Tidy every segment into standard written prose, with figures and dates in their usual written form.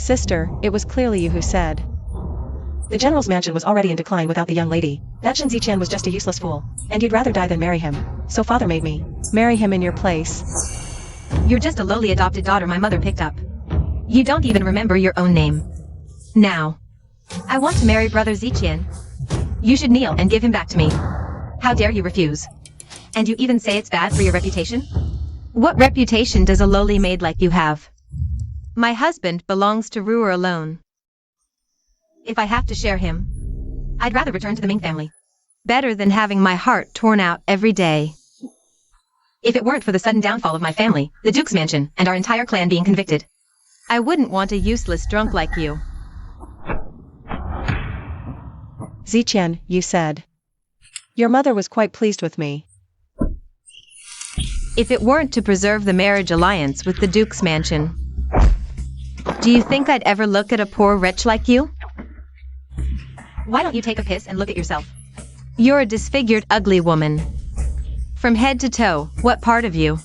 Sister, it was clearly you who said. The general's mansion was already in decline without the young lady. That Shen Ziqian was just a useless fool. And you'd rather die than marry him. So father made me marry him in your place. You're just a lowly adopted daughter my mother picked up. You don't even remember your own name. Now, I want to marry brother Ziqian. You should kneel and give him back to me. How dare you refuse? And you even say it's bad for your reputation? What reputation does a lowly maid like you have? My husband belongs to Ruer alone. If I have to share him, I'd rather return to the Ming family. Better than having my heart torn out every day. If it weren't for the sudden downfall of my family, the Duke's mansion, and our entire clan being convicted, I wouldn't want a useless drunk like you. Ziqian, you said. Your mother was quite pleased with me. If it weren't to preserve the marriage alliance with the Duke's mansion, do you think I'd ever look at a poor wretch like you? Why don't you take a piss and look at yourself? You're a disfigured, ugly woman. From head to toe, what part of you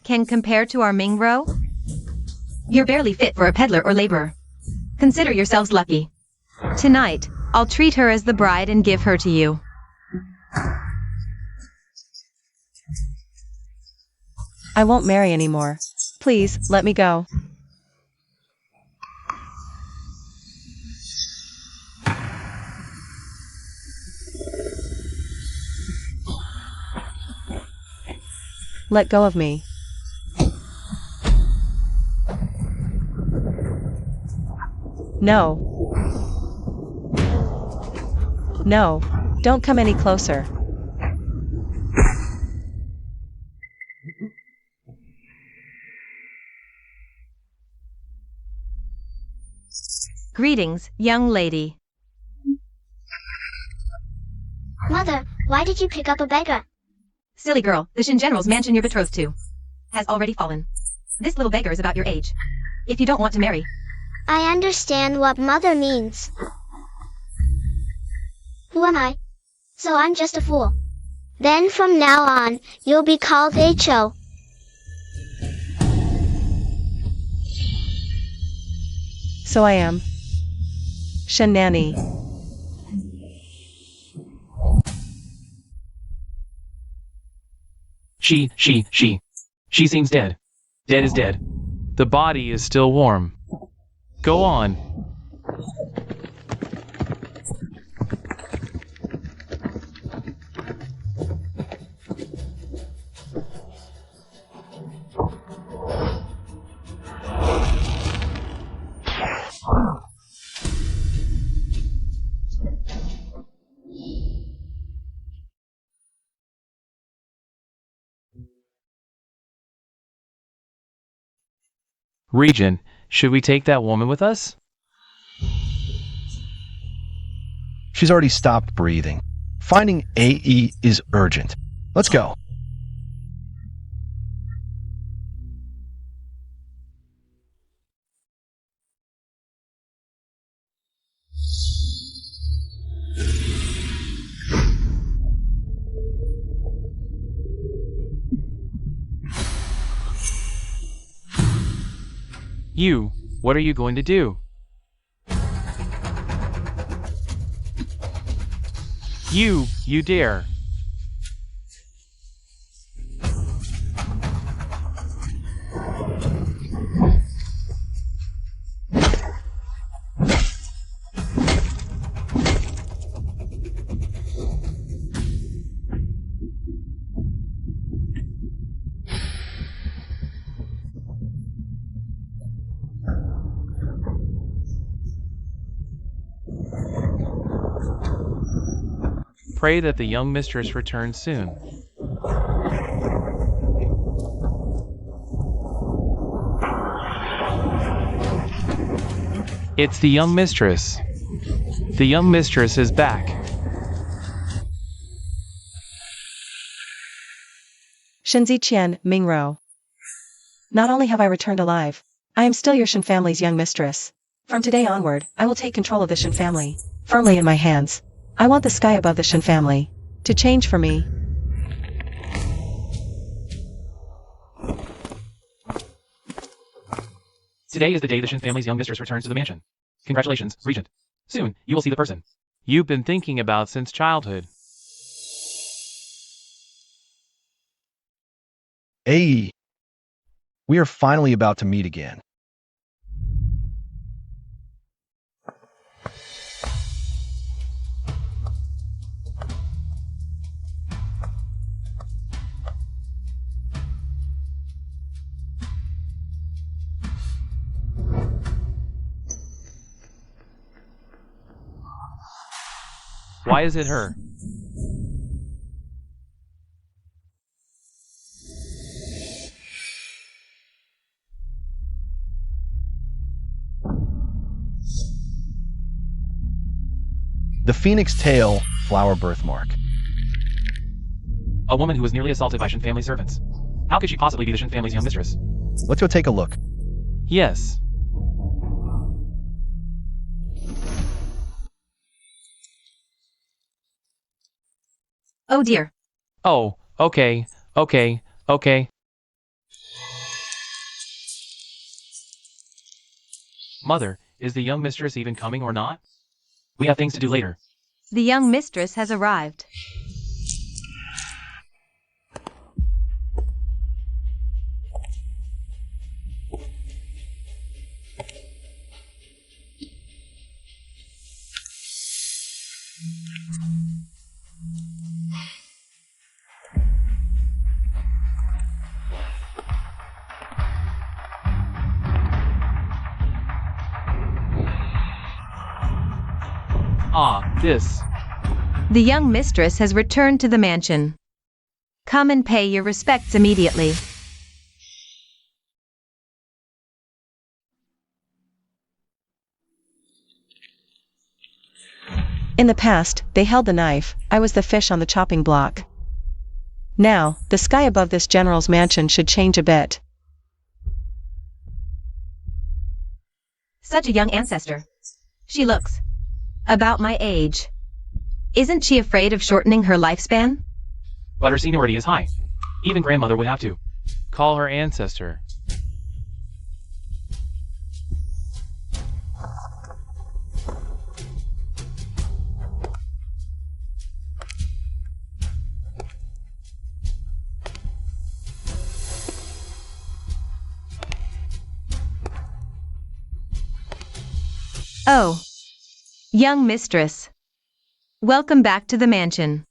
can compare to our Mingro? You're barely fit for a peddler or laborer. Consider yourselves lucky. Tonight, I'll treat her as the bride and give her to you. I won't marry anymore. Please, let me go. Let go of me. No. No, don't come any closer. Greetings, young lady. Mother, why did you pick up a beggar? Silly girl, the Shen general's mansion you're betrothed to has already fallen. This little beggar is about your age. If you don't want to marry. I understand what mother means. Who am I? So I'm just a fool. Then from now on, you'll be called Ho. So I am. Shen Nanny. She seems dead. Dead is dead. The body is still warm. Go on. Regent, should we take that woman with us? She's already stopped breathing. Finding AE is urgent. Let's go. You, what are you going to do? You dare. Pray that the young mistress returns soon. It's the young mistress. The young mistress is back. Shen Ziqian, Mingro. Not only have I returned alive, I am still your Shen family's young mistress. From today onward, I will take control of the Shen family, firmly in my hands. I want the sky above the Shen family to change for me. Today is the day the Shen family's young mistress returns to the mansion. Congratulations, Regent. Soon, you will see the person you've been thinking about since childhood. AE, we are finally about to meet again. Why is it her? The phoenix tail flower birthmark. A woman who was nearly assaulted by Shen family servants. How could she possibly be the Shen family's young mistress? Let's go take a look. Yes. Oh dear. Oh, okay. Mother, is the young mistress even coming or not? We have things to do later. The young mistress has arrived. This. The young mistress has returned to the mansion. Come and pay your respects immediately. In the past, they held the knife, I was the fish on the chopping block. Now, the sky above this general's mansion should change a bit. Such a young ancestor. She looks about my age. Isn't she afraid of shortening her lifespan? But her seniority is high. Even grandmother would have to. Call her ancestor. Oh. Young mistress. Welcome back to the mansion.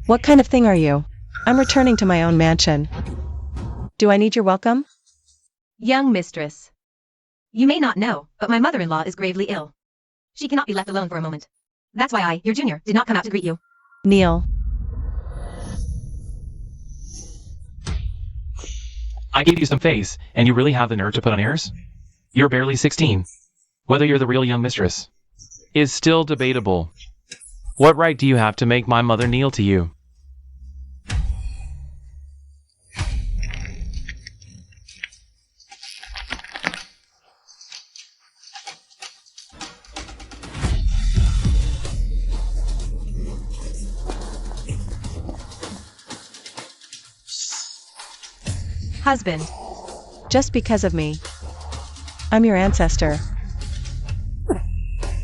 What kind of thing are you? I'm returning to my own mansion. Do I need your welcome? Young mistress. You may not know, but my mother-in-law is gravely ill. She cannot be left alone for a moment. That's why I, your junior, did not come out to greet you. Kneel. I gave you some face, and you really have the nerve to put on airs? You're barely 16. Whether you're the real young mistress is still debatable. What right do you have to make my mother kneel to you? Husband. Just because of me. I'm your ancestor.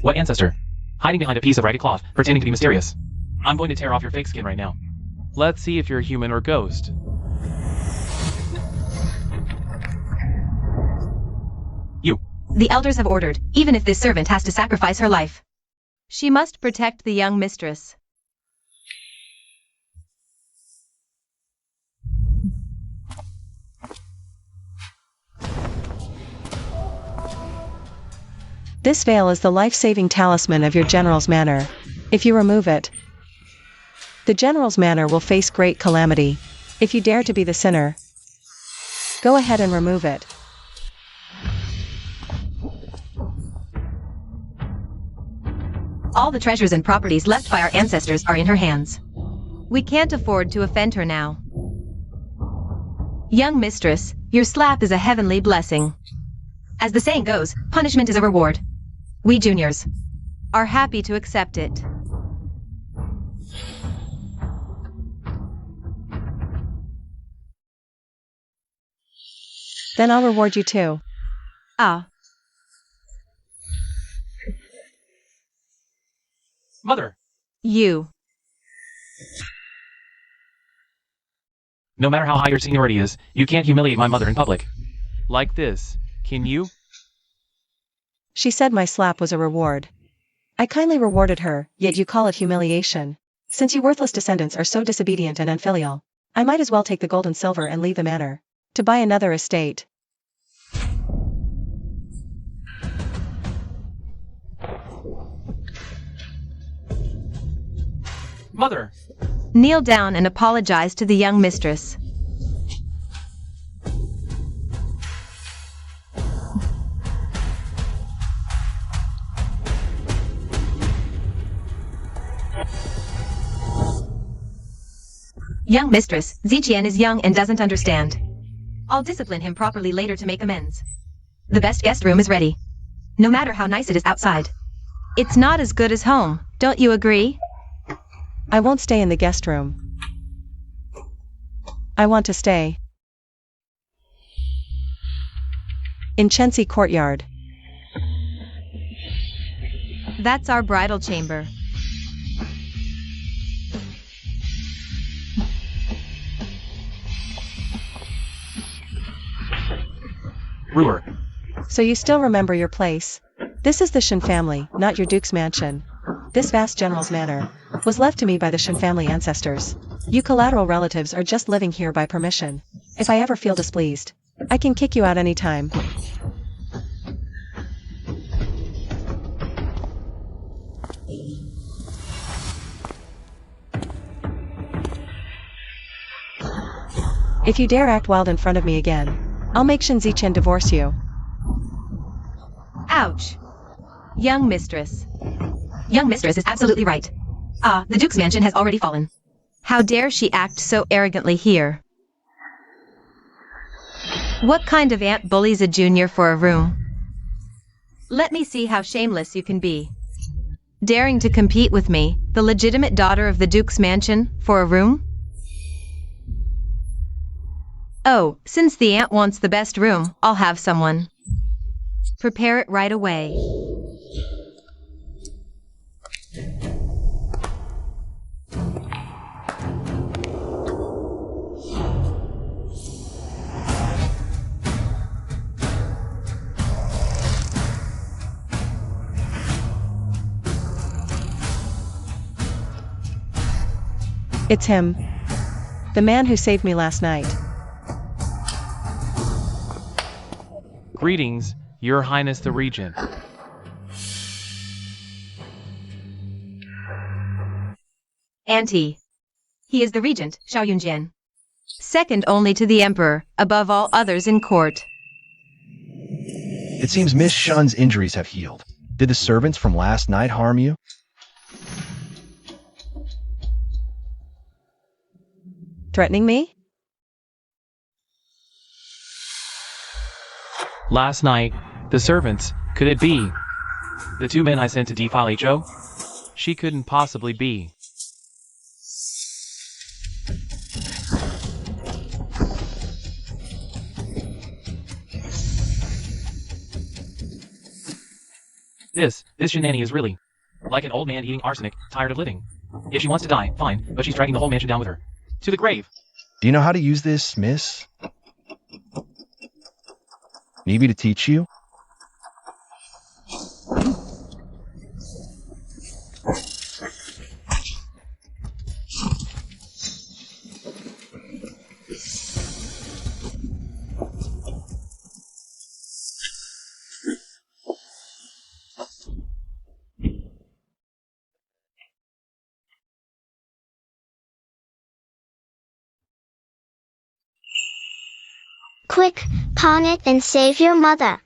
What ancestor? Hiding behind a piece of ragged cloth, pretending to be mysterious. I'm going to tear off your fake skin right now. Let's see if you're human or ghost. You. The elders have ordered, even if this servant has to sacrifice her life. She must protect the young mistress. This veil is the life-saving talisman of your general's manor. If you remove it, the general's manor will face great calamity. If you dare to be the sinner, go ahead and remove it. All the treasures and properties left by our ancestors are in her hands. We can't afford to offend her now. Young mistress, your slap is a heavenly blessing. As the saying goes, punishment is a reward. We juniors are happy to accept it. Then I'll reward you too. Ah, Mother! you. No matter how high your seniority is, you can't humiliate my mother in public. Like this, can you? She said my slap was a reward. I kindly rewarded her, yet you call it humiliation. Since you worthless descendants are so disobedient and unfilial, I might as well take the gold and silver and leave the manor. To buy another estate. Mother! Kneel down and apologize to the young mistress. Young mistress, Ziqian is young and doesn't understand. I'll discipline him properly later to make amends. The best guest room is ready. No matter how nice it is outside. It's not as good as home, don't you agree? I won't stay in the guest room. I want to stay in Chensi courtyard. That's our bridal chamber. Ruler. So you still remember your place? This is the Shen family, not your duke's mansion. This vast general's manor was left to me by the Shen family ancestors. You collateral relatives are just living here by permission. If I ever feel displeased, I can kick you out any time. If you dare act wild in front of me again, I'll make Shen Ziqian divorce you. Ouch. Young mistress. Young mistress is absolutely right. Ah, the Duke's mansion has already fallen. How dare she act so arrogantly here? What kind of aunt bullies a junior for a room? Let me see how shameless you can be. Daring to compete with me, the legitimate daughter of the Duke's mansion, for a room? Oh, since the aunt wants the best room, I'll have someone. Prepare it right away. It's him. The man who saved me last night. Greetings, Your Highness the Regent. Auntie. He is the regent, Xiao Yunjian. Second only to the emperor, above all others in court. It seems Miss Shun's injuries have healed. Did the servants from last night harm you? Threatening me? Last night, the servants, could it be? The two men I sent to defile HO? She couldn't possibly be. This shenanigans is really like an old man eating arsenic, tired of living. If she wants to die, fine, but she's dragging the whole mansion down with her. To the grave. Do you know how to use this, miss? Need me to teach you? Quick, pawn it and save your mother.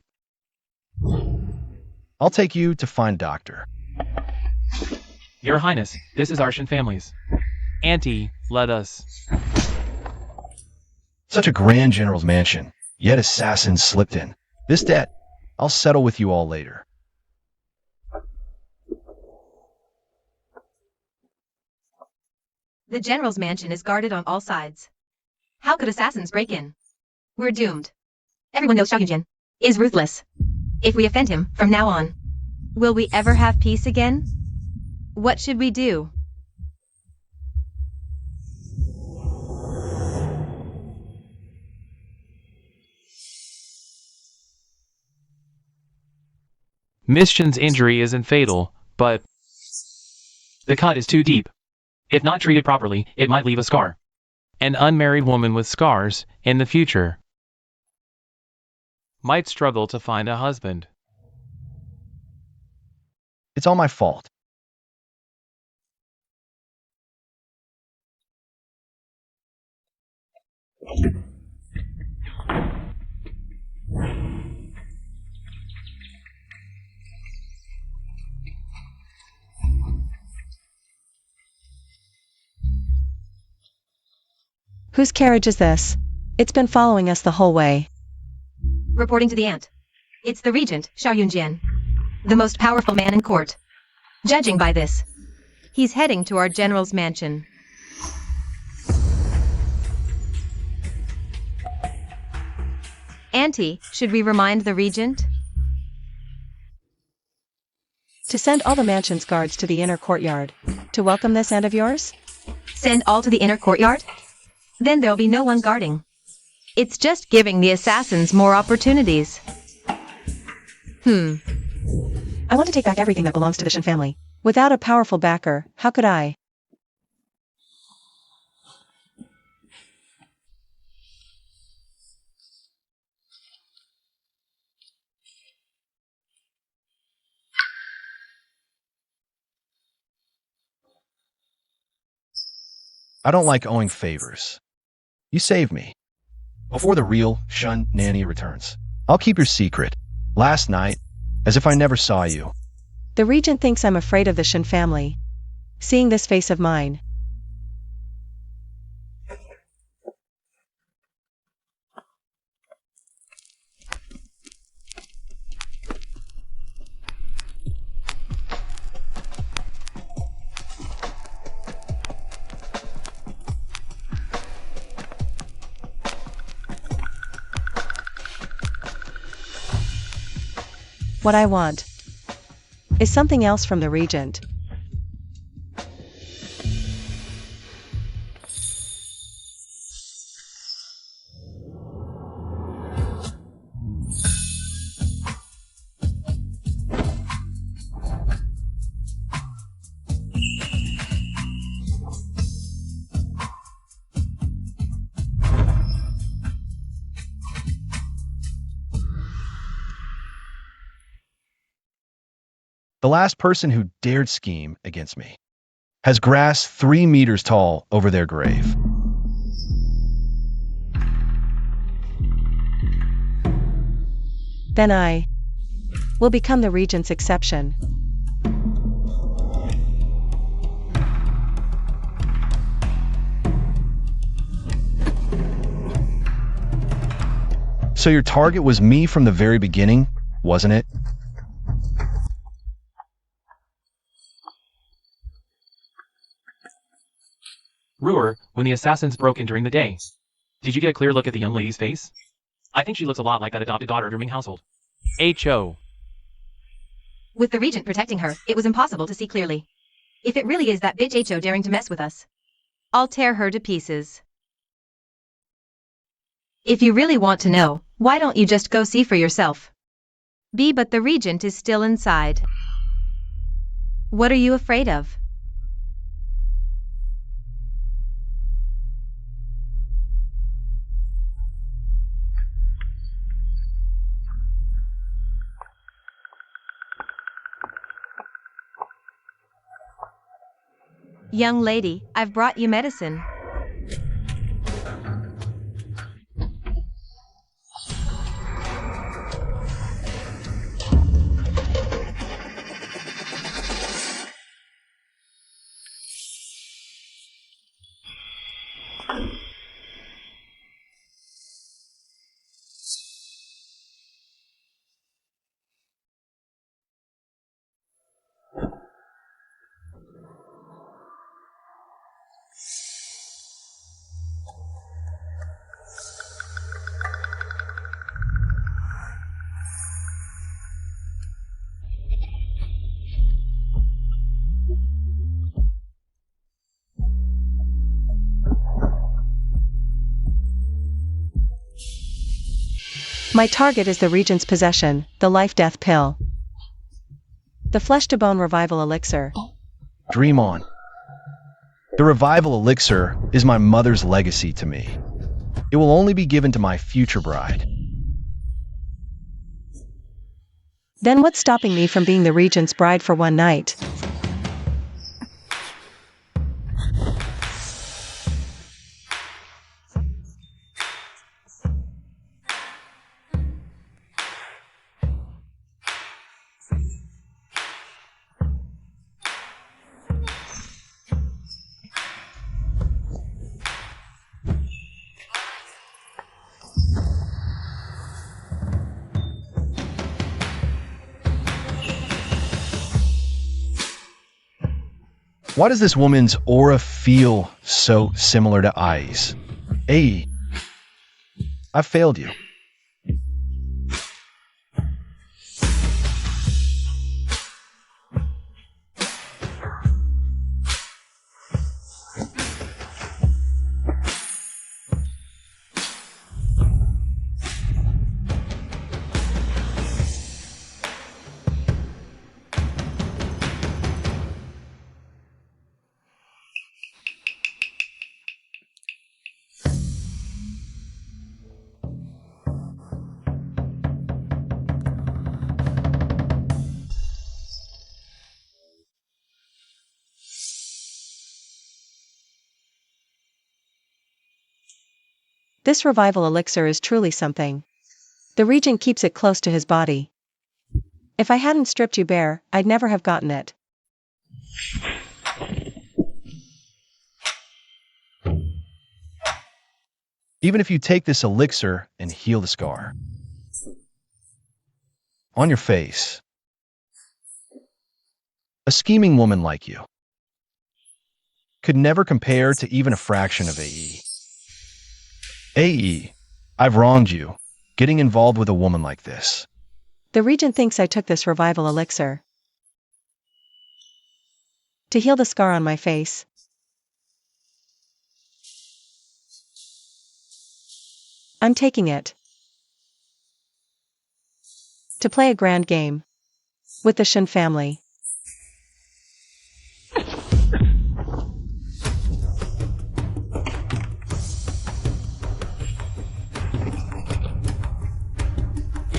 I'll take you to find doctor. Your Highness, this is our Shen family's. Auntie, let us. Such a grand general's mansion, yet assassins slipped in. This debt, I'll settle with you all later. The general's mansion is guarded on all sides. How could assassins break in? We're doomed. Everyone knows Xiaoyunjian is ruthless. If we offend him from now on, will we ever have peace again? What should we do? Miss Shen's injury isn't fatal, but The cut is too deep. If not treated properly, it might leave a scar. an unmarried woman with scars, in the future, might struggle to find a husband. It's all my fault. Whose carriage is this? It's been following us the whole way. Reporting to the aunt. It's the regent, Xiaoyunjian. The most powerful man in court. Judging by this, he's heading to our general's mansion. Auntie, should we remind the regent? To send all the mansion's guards to the inner courtyard. To welcome this aunt of yours? Send all to the inner courtyard? Then there'll be no one guarding. It's just giving the assassins more opportunities. I want to take back everything that belongs to the Shen family. Without a powerful backer, how could I? I don't like owing favors. You saved me. Before the real Shen nanny returns, I'll keep your secret. Last night, as if I never saw you. The regent thinks I'm afraid of the Shen family. Seeing this face of mine. What I want is something else from the regent. The last person who dared scheme against me has grass 3 meters tall over their grave. Then I will become the regent's exception. So your target was me from the very beginning, wasn't it? Ruer, when the assassins broke in during the day, did you get a clear look at the young lady's face? I think she looks a lot like that adopted daughter of your Ming household. H.O. With the regent protecting her, it was impossible to see clearly. If it really is that bitch H.O. daring to mess with us, I'll tear her to pieces. If you really want to know, why don't you just go see for yourself? But the regent is still inside. What are you afraid of? Young lady, I've brought you medicine. My target is the regent's possession, the life-death pill. The flesh-to-bone revival elixir. Dream on. The revival elixir is my mother's legacy to me. It will only be given to my future bride. Then what's stopping me from being the regent's bride for one night? Why does this woman's aura feel so similar to Ai's? Ai, I failed you. This revival elixir is truly something. The regent keeps it close to his body. If I hadn't stripped you bare, I'd never have gotten it. Even if you take this elixir and heal the scar on your face, a scheming woman like you could never compare to even a fraction of AE. AE, I've wronged you, getting involved with a woman like this. The regent thinks I took this revival elixir to heal the scar on my face. I'm taking it to play a grand game with the Shen family.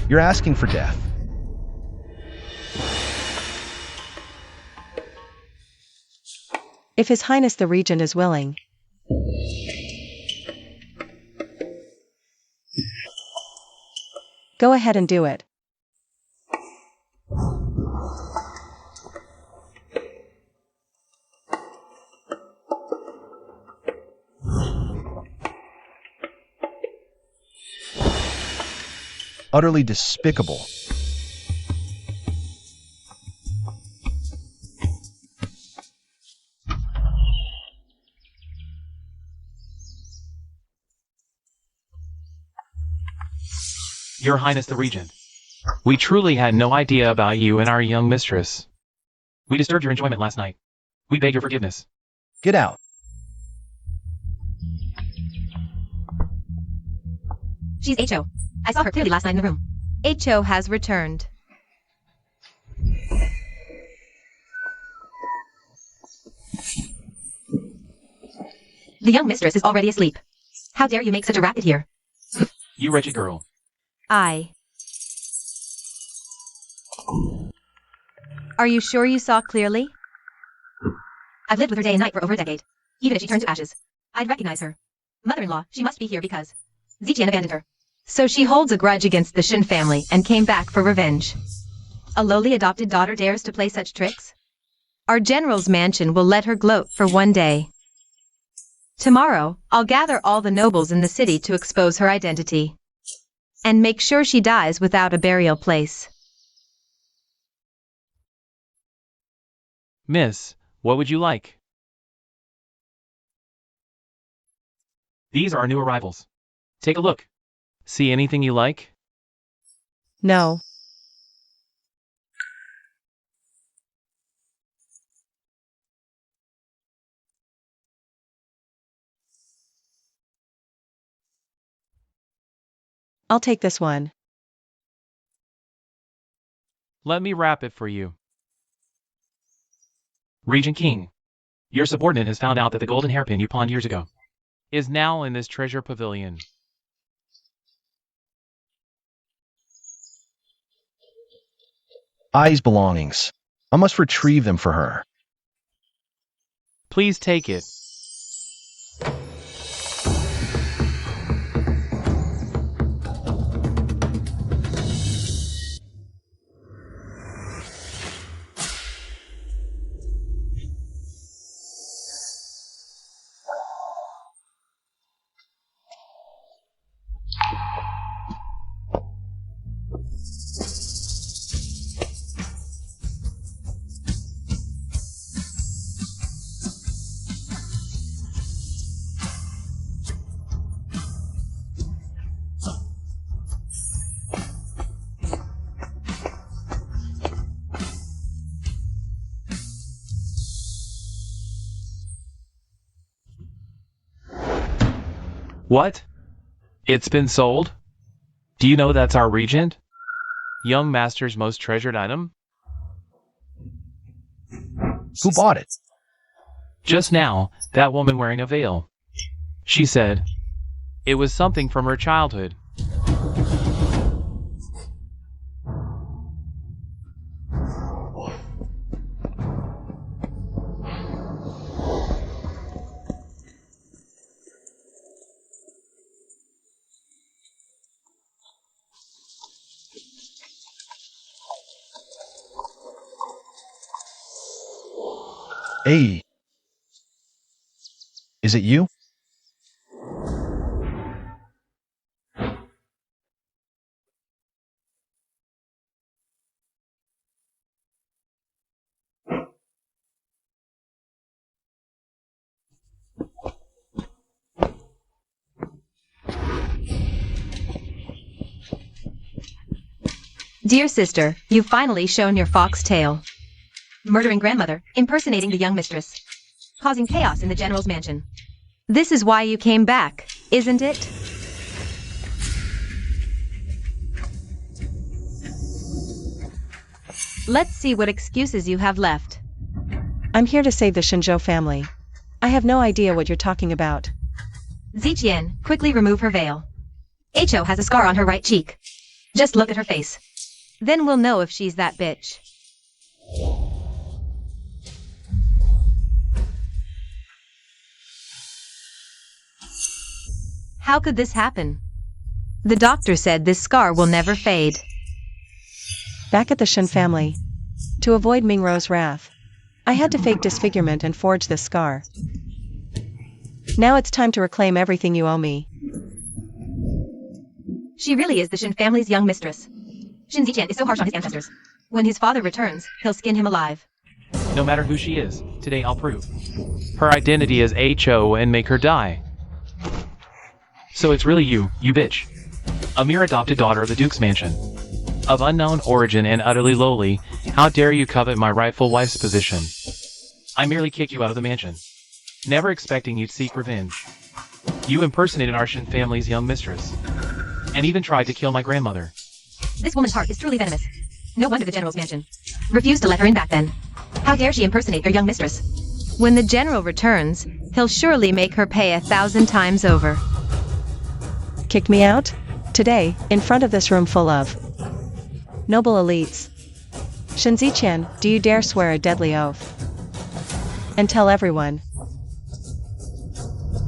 You're asking for death. If His Highness the Regent is willing. Go ahead and do it. Utterly despicable. Your Highness the Regent. We truly had no idea about you and our young mistress. We disturbed your enjoyment last night. We beg your forgiveness. Get out. She's HO. I saw her clearly last night in the room. HO has returned. The young mistress is already asleep. How dare you make such a racket here? You wretched girl. Are you sure you saw clearly? I've lived with her day and night for over a decade. Even if she turned to ashes, I'd recognize her. Mother-in-law, she must be here because Ziqian abandoned her. So she holds a grudge against the Shen family and came back for revenge. A lowly adopted daughter dares to play such tricks? Our general's mansion will let her gloat for one day. Tomorrow, I'll gather all the nobles in the city to expose her identity. And make sure she dies without a burial place. Miss, what would you like? These are our new arrivals. Take a look. See anything you like? No. I'll take this one. Let me wrap it for you. Regent King, your subordinate has found out that the golden hairpin you pawned years ago Is now in this treasure pavilion. I's belongings. I must retrieve them for her. Please take it. What? It's been sold? Do you know that's our regent? Young master's most treasured item? Who bought it? Just now, that woman wearing a veil. She said, It was something from her childhood. Hey. Is it you? Dear sister, you've finally shown your fox tail. Murdering grandmother, impersonating the young mistress, causing chaos in the general's mansion. This is why you came back, isn't it? Let's see what excuses you have left. I'm here to save the Shinzhou family. I have no idea what you're talking about. Ziqian, quickly remove her veil. Ho has a scar on her right cheek. Just look at her face. Then we'll know if she's that bitch. How could this happen? The doctor said this scar will never fade. Back at the Shen family. To avoid Mingrou's wrath, I had to fake disfigurement and forge this scar. Now it's time to reclaim everything you owe me. She really is the Shen family's young mistress. Shen Ziqian is so harsh on his ancestors. When his father returns, he'll skin him alive. no matter who she is, today I'll prove. Her identity is Ho and make her die. So it's really you bitch. A mere adopted daughter of the Duke's mansion. Of unknown origin and utterly lowly, how dare you covet my rightful wife's position? I merely kicked you out of the mansion, never expecting you'd seek revenge. You impersonated our Shen family's young mistress, and even tried to kill my grandmother. This woman's heart is truly venomous. No wonder the general's mansion refused to let her in back then. How dare she impersonate their young mistress? When the general returns, he'll surely make her pay 1,000 times over. Kicked me out? Today, in front of this room full of noble elites. Shen Ziqian, do you dare swear a deadly oath? And tell everyone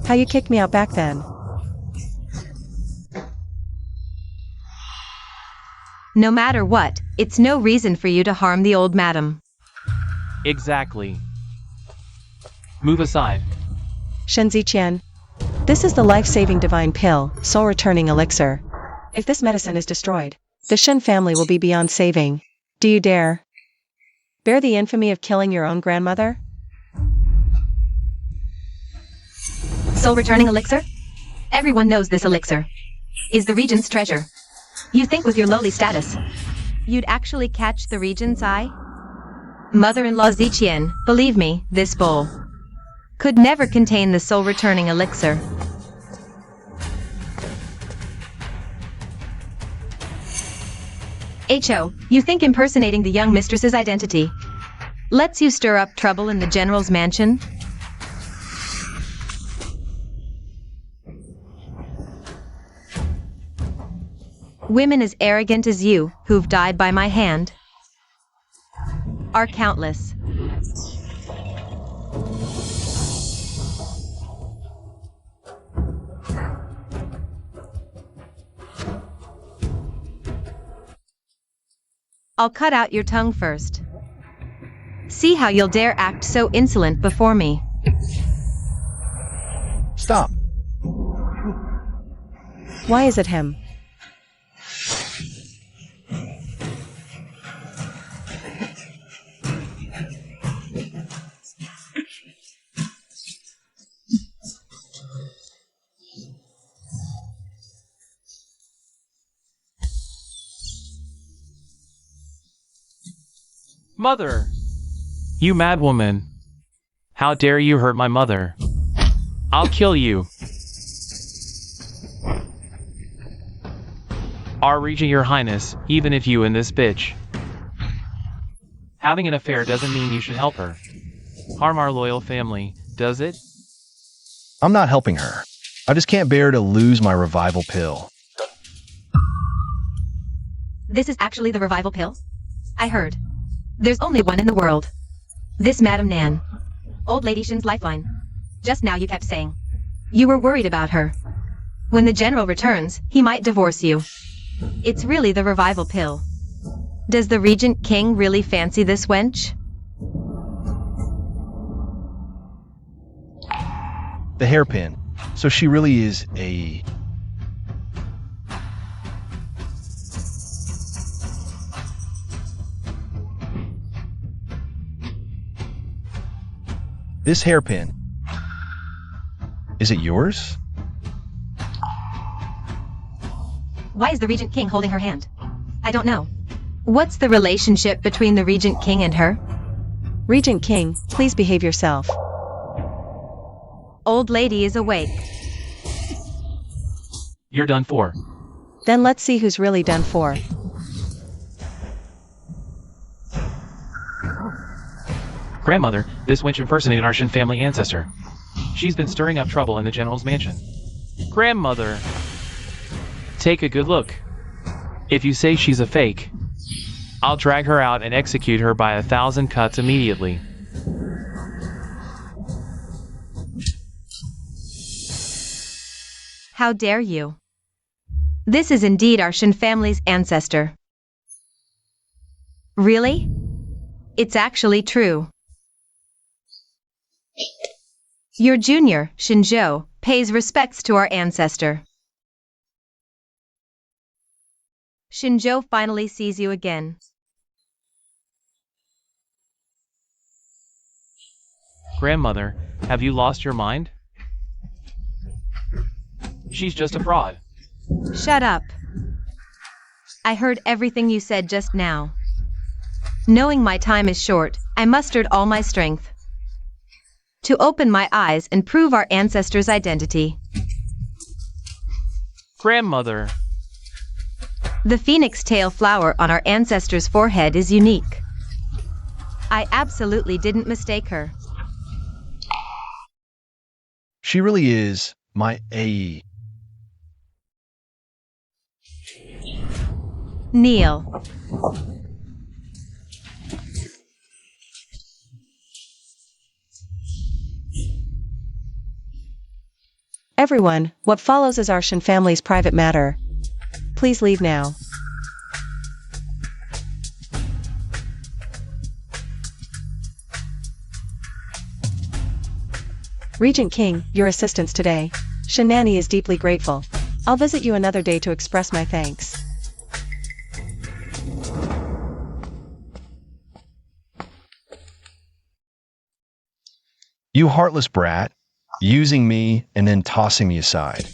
how you kicked me out back then. No matter what, it's no reason for you to harm the old madam. Exactly. Move aside. Shen Ziqian, this is the life-saving divine pill, soul-returning elixir. If this medicine is destroyed, the Shen family will be beyond saving. Do you dare bear the infamy of killing your own grandmother? Soul-returning elixir? Everyone knows this elixir is the regent's treasure. You think with your lowly status, you'd actually catch the regent's eye? Mother-in-law Ziqian, believe me, this bowl could never contain the soul-returning elixir. Ho, you think impersonating the young mistress's identity lets you stir up trouble in the general's mansion? Women as arrogant as you, who've died by my hand, are countless. I'll cut out your tongue first. See how you'll dare act so insolent before me. Stop. Why is it him? Mother! You mad woman. How dare you hurt my mother? I'll kill you. Our regent, your highness, even if you and this bitch. Having an affair doesn't mean you should help her. Harm our loyal family, does it? I'm not helping her. I just can't bear to lose my revival pill. This is actually the revival pill? I heard. There's only one in the world. This Madame Nan. Old Lady Shen's lifeline. Just now you kept saying you were worried about her. When the general returns, he might divorce you. It's really the revival pill. Does the Regent King really fancy this wench? The hairpin. So she really is a... This hairpin. Is it yours? Why is the Regent King holding her hand? I don't know. What's the relationship between the Regent King and her? Regent King, please behave yourself. Old lady is awake. You're done for. Then let's see who's really done for. Grandmother, this wench impersonated our Shen family ancestor. She's been stirring up trouble in the general's mansion. Grandmother! Take a good look. If you say she's a fake, I'll drag her out and execute her by 1,000 cuts immediately. How dare you? This is indeed our Shen family's ancestor. Really? It's actually true. Your junior, Shinzhou, pays respects to our ancestor. Shinzhou finally sees you again. Grandmother, have you lost your mind? She's just a fraud. Shut up. I heard everything you said just now. Knowing my time is short, I mustered all my strength to open my eyes and prove our ancestors' identity. Grandmother! The phoenix tail flower on our ancestors' forehead is unique. I absolutely didn't mistake her. She really is my AE. Kneel. Everyone, what follows is our Shen family's private matter. Please leave now. Regent King, your assistance today. Shen Nanny is deeply grateful. I'll visit you another day to express my thanks. You heartless brat, using me and then tossing me aside.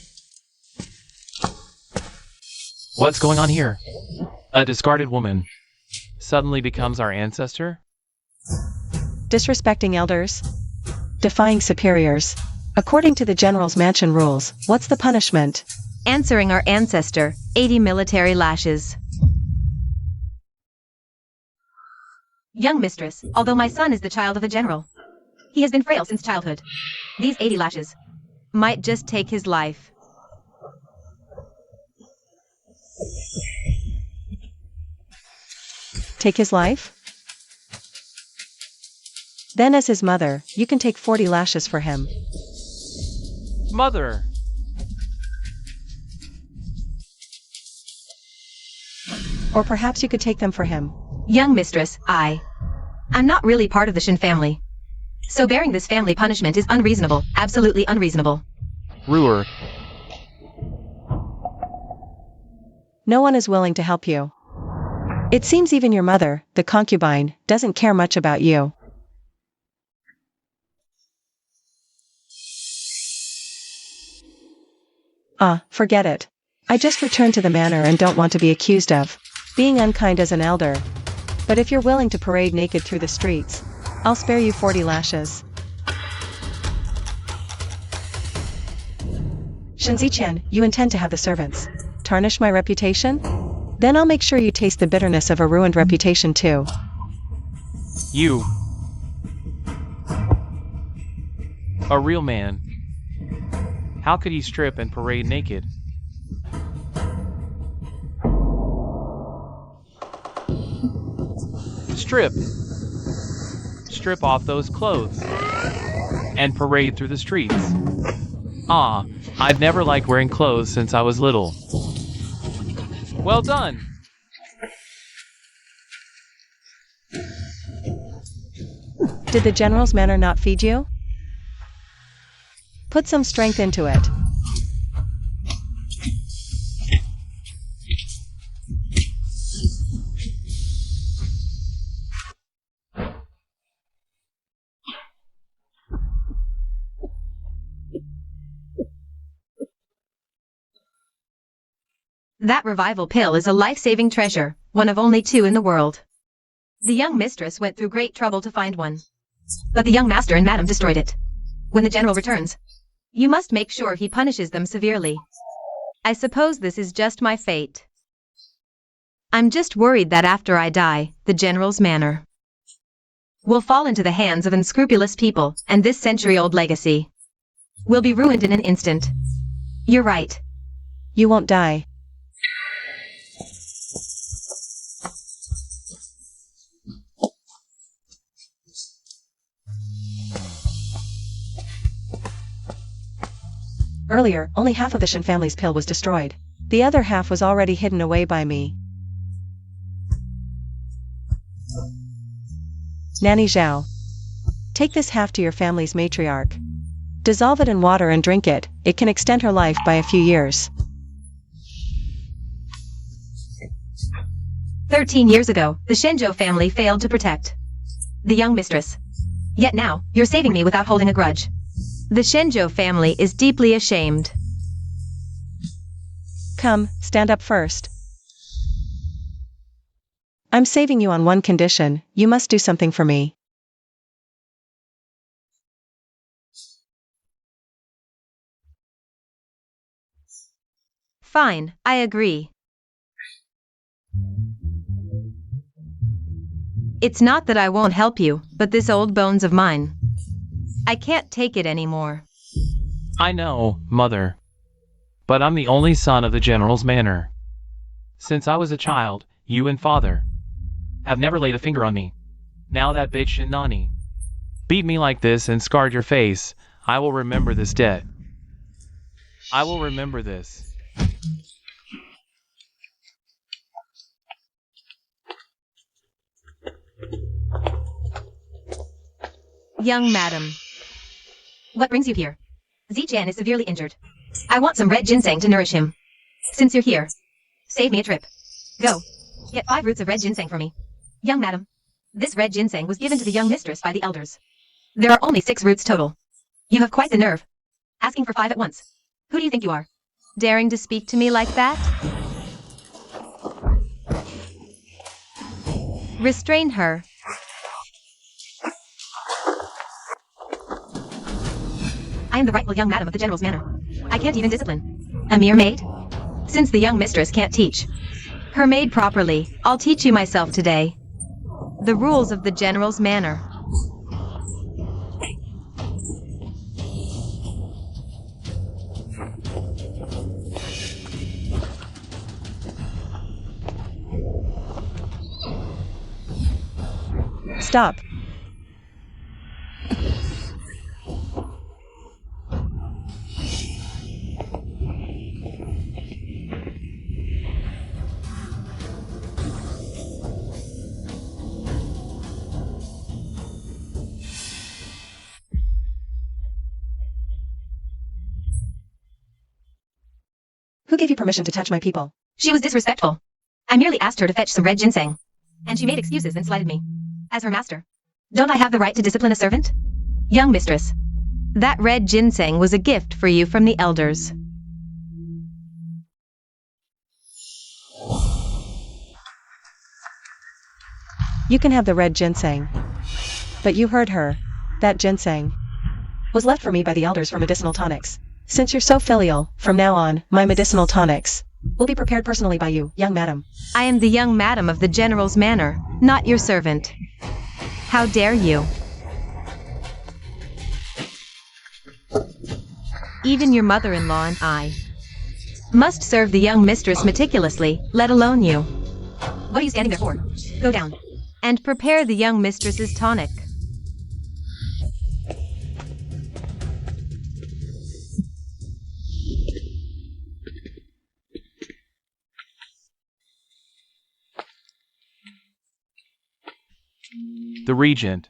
What's going on here? A discarded woman suddenly becomes our ancestor? Disrespecting elders? Defying superiors? According to the general's mansion rules, what's the punishment? Answering our ancestor, 80 military lashes. Young mistress, although my son is the child of a general, he has been frail since childhood. These 80 lashes might just take his life. Take his life? Then as his mother, you can take 40 lashes for him. Mother! Or perhaps you could take them for him. Young mistress, I'm not really part of the Shen family. So bearing this family punishment is unreasonable, absolutely unreasonable. Ruer. No one is willing to help you. It seems even your mother, the concubine, doesn't care much about you. Forget it. I just returned to the manor and don't want to be accused of being unkind as an elder. But if you're willing to parade naked through the streets, I'll spare you 40 lashes. Shen Ziqian, you intend to have the servants tarnish my reputation? Then I'll make sure you taste the bitterness of a ruined reputation too. You. A real man. How could you strip and parade naked? Strip. Strip off those clothes. And parade through the streets. I've never liked wearing clothes since I was little. Well done! Did the general's manor not feed you? Put some strength into it. That revival pill is a life-saving treasure, one of only 2 in the world. The young mistress went through great trouble to find one. But the young master and madam destroyed it. When the general returns, you must make sure he punishes them severely. I suppose this is just my fate. I'm just worried that after I die, the general's manor will fall into the hands of unscrupulous people, and this century-old legacy will be ruined in an instant. You're right. You won't die. Earlier, only half of the Shen family's pill was destroyed. The other half was already hidden away by me. Nanny Zhao. Take this half to your family's matriarch. Dissolve it in water and drink it. It can extend her life by a few years. 13 years ago, the Shenzhou family failed to protect the young mistress. Yet now, you're saving me without holding a grudge. The Shenzhou family is deeply ashamed. Come, stand up first. I'm saving you on one condition, you must do something for me. Fine, I agree. It's not that I won't help you, but this old bones of mine, I can't take it anymore. I know, Mother. But I'm the only son of the general's manor. Since I was a child, you and Father have never laid a finger on me. Now that bitch Shinani beat me like this and scarred your face, I will remember this debt. I will remember this. Young madam. What brings you here? Ziqian is severely injured. I want some red ginseng to nourish him. Since you're here, save me a trip. Go. Get 5 roots of red ginseng for me. Young madam. This red ginseng was given to the young mistress by the elders. There are only 6 roots total. You have quite the nerve. Asking for 5 at once. Who do you think you are? Daring to speak to me like that? Restrain her. I am the rightful young madam of the general's manor. I can't even discipline a mere maid. Since the young mistress can't teach her maid properly, I'll teach you myself today. The rules of the general's manor. Stop. Who gave you permission to touch my people? She was disrespectful. I merely asked her to fetch some red ginseng. And she made excuses and slighted me. As her master. Don't I have the right to discipline a servant? Young mistress. That red ginseng was a gift for you from the elders. You can have the red ginseng. But you heard her. That ginseng was left for me by the elders for medicinal tonics. Since you're so filial, from now on, my medicinal tonics will be prepared personally by you, young madam. I am the young madam of the general's manor, not your servant. How dare you? Even your mother-in-law and I must serve the young mistress meticulously, let alone you. What are you standing there for? Go down. And prepare the young mistress's tonic. The regent.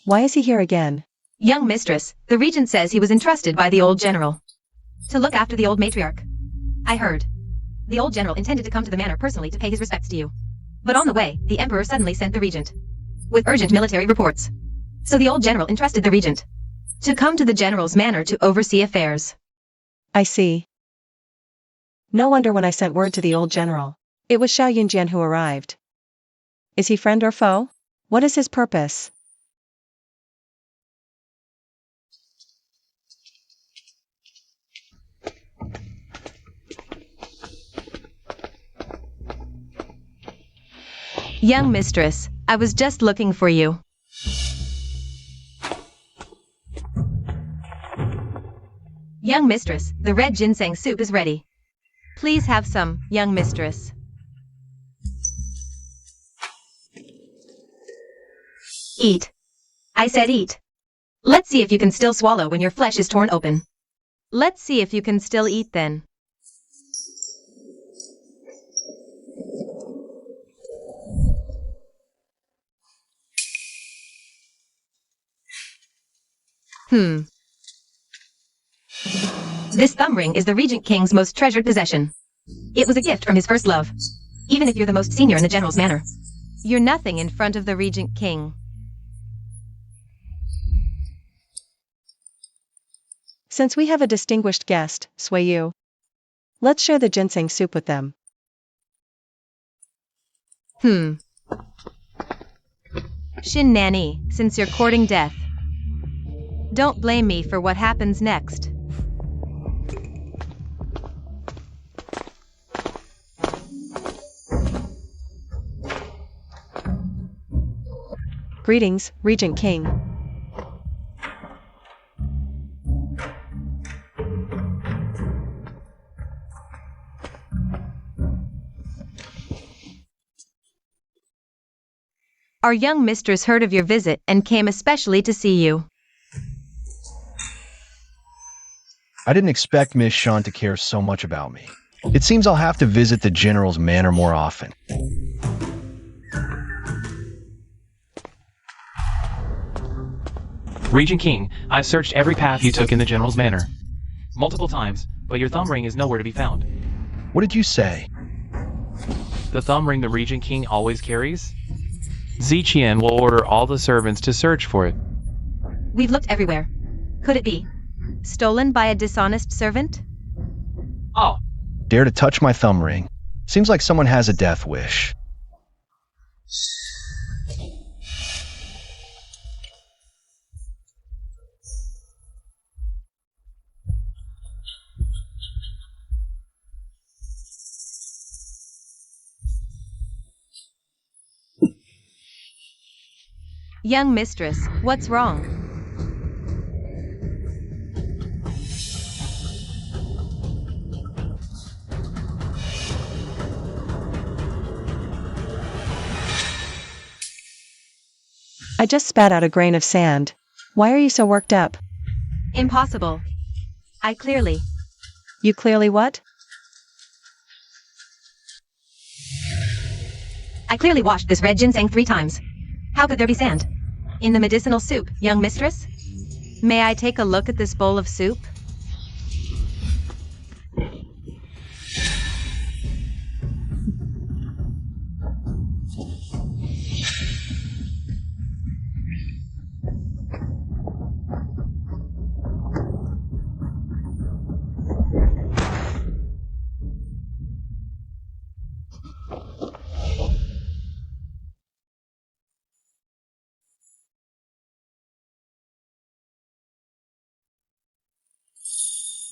Why is he here again? Young mistress, the regent says he was entrusted by the old general to look after the old matriarch. I heard. The old general intended to come to the manor personally to pay his respects to you. But on the way, the emperor suddenly sent the regent with urgent military reports. So the old general entrusted the regent to come to the general's manor to oversee affairs. I see. No wonder when I sent word to the old general. It was Xiao Yunjian who arrived. Is he friend or foe? What is his purpose? Young mistress, I was just looking for you. Young mistress, the red ginseng soup is ready. Please have some, young mistress. Eat. I said eat. Let's see if you can still swallow when your flesh is torn open. Let's see if you can still eat then. This thumb ring is the Regent King's most treasured possession. It was a gift from his first love. Even if you're the most senior in the general's manor, you're nothing in front of the Regent King. Since we have a distinguished guest, Sui Yu, let's share the ginseng soup with them. Shin Nanny, since you're courting death, don't blame me for what happens next. Greetings, Regent King. Our young mistress heard of your visit and came especially to see you. I didn't expect Miss Shen to care so much about me. It seems I'll have to visit the general's manor more often. Regent King, I've searched every path you took in the general's manor. Multiple times, but your thumb ring is nowhere to be found. What did you say? The thumb ring the Regent King always carries? Ziqian will order all the servants to search for it. We've looked everywhere. Could it be stolen by a dishonest servant? Oh, Dare to touch my thumb ring. Seems like someone has a death wish. Young mistress, what's wrong? I just spat out a grain of sand. Why are you so worked up? Impossible. You clearly what? I clearly washed this red ginseng 3 times. How could there be sand? In the medicinal soup, young mistress? May I take a look at this bowl of soup?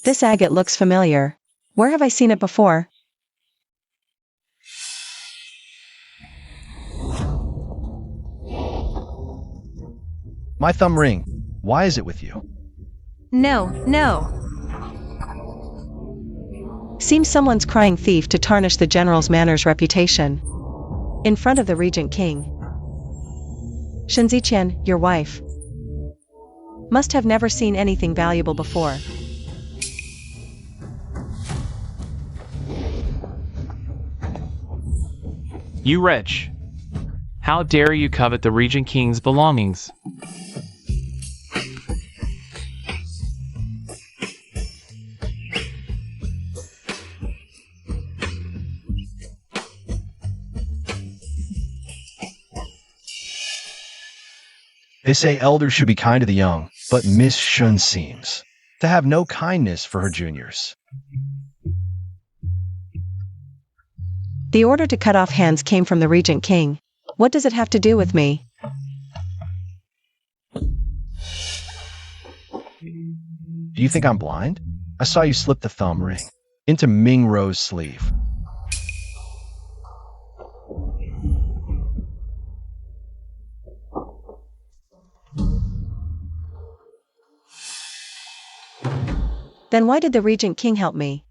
This agate looks familiar. Where have I seen it before? My thumb ring. Why is it with you? No. Seems someone's crying thief to tarnish the general's manor's reputation. In front of the regent king. Shen Ziqian, your wife. Must have never seen anything valuable before. You wretch! How dare you covet the regent king's belongings? They say elders should be kind to the young, but Miss Shen seems to have no kindness for her juniors. The order to cut off hands came from the regent king. What does it have to do with me? Do you think I'm blind? I saw you slip the thumb ring into Ming Ro's sleeve. Then why did the regent king help me?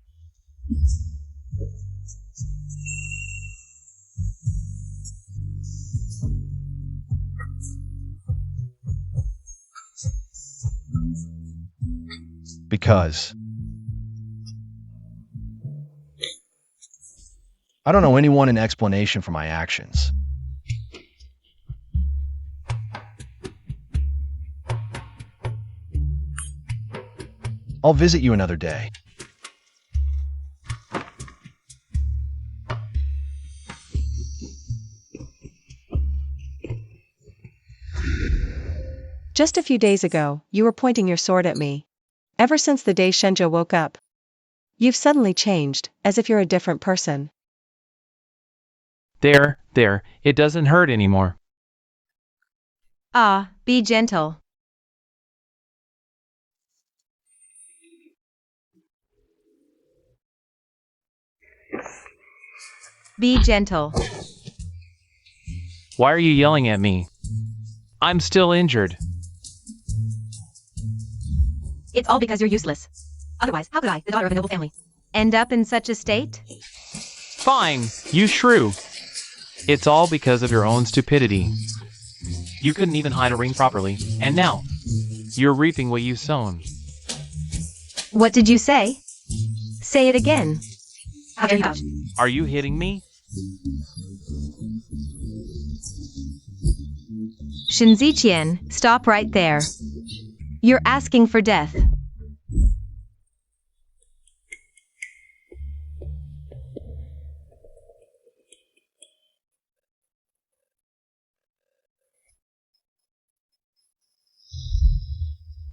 Because I don't owe anyone an explanation for my actions. I'll visit you another day. Just a few days ago, you were pointing your sword at me. Ever since the day Shenja woke up, you've suddenly changed, as if you're a different person. There, it doesn't hurt anymore. Ah, be gentle. Be gentle. Why are you yelling at me? I'm still injured. It's all because you're useless. Otherwise, how could I, the daughter of a noble family, end up in such a state? Fine, you shrew. It's all because of your own stupidity. You couldn't even hide a ring properly, and now, you're reaping what you've sown. What did you say? Say it again. How dare you vouch? Are you hitting me? Shen Ziqian, stop right there. You're asking for death.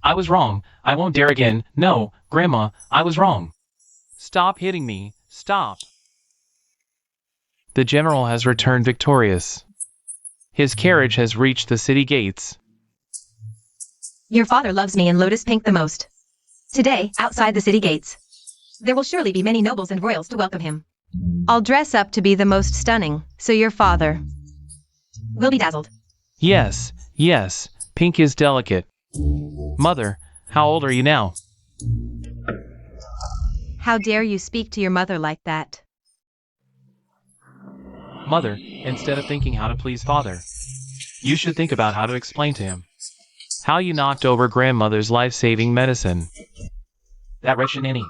I was wrong. I won't dare again. No, Grandma, I was wrong. Stop hitting me. Stop. The general has returned victorious. His carriage has reached the city gates. Your father loves me and Lotus Pink the most. Today, outside the city gates, there will surely be many nobles and royals to welcome him. I'll dress up to be the most stunning, so your father will be dazzled. Yes, yes, pink is delicate. Mother, how old are you now? How dare you speak to your mother like that? Mother, instead of thinking how to please father, you should think about how to explain to him how you knocked over grandmother's life-saving medicine. That wretched nanny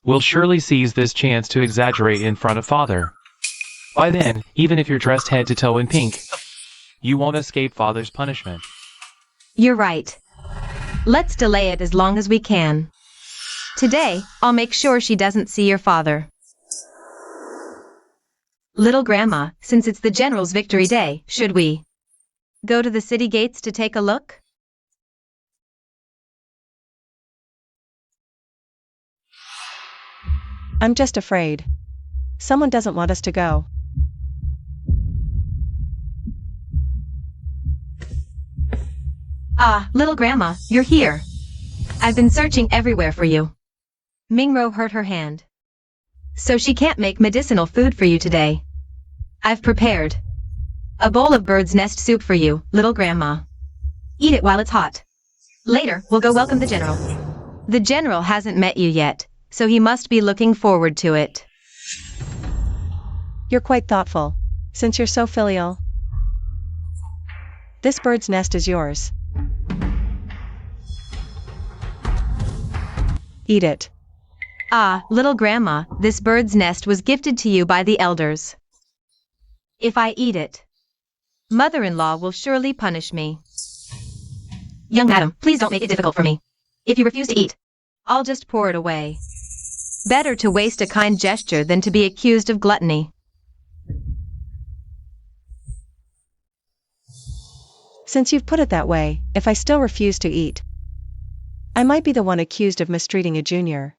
will surely seize this chance to exaggerate in front of father. By then, even if you're dressed head to toe in pink, you won't escape father's punishment. You're right. Let's delay it as long as we can. Today, I'll make sure she doesn't see your father. Little Grandma, since it's the General's victory day, should we go to the city gates to take a look? I'm just afraid. Someone doesn't want us to go. Ah, Little Grandma, you're here. I've been searching everywhere for you. Mingro hurt her hand, so she can't make medicinal food for you today. I've prepared a bowl of bird's nest soup for you, Little Grandma. Eat it while it's hot. Later, we'll go welcome the General. The General hasn't met you yet, so he must be looking forward to it. You're quite thoughtful, since you're so filial. This bird's nest is yours. Eat it. Ah, Little Grandma, this bird's nest was gifted to you by the elders. If I eat it, Mother-in-law will surely punish me. Young madam, please don't make it difficult for me. If you refuse to eat, I'll just pour it away. Better to waste a kind gesture than to be accused of gluttony. Since you've put it that way, if I still refuse to eat, I might be the one accused of mistreating a junior.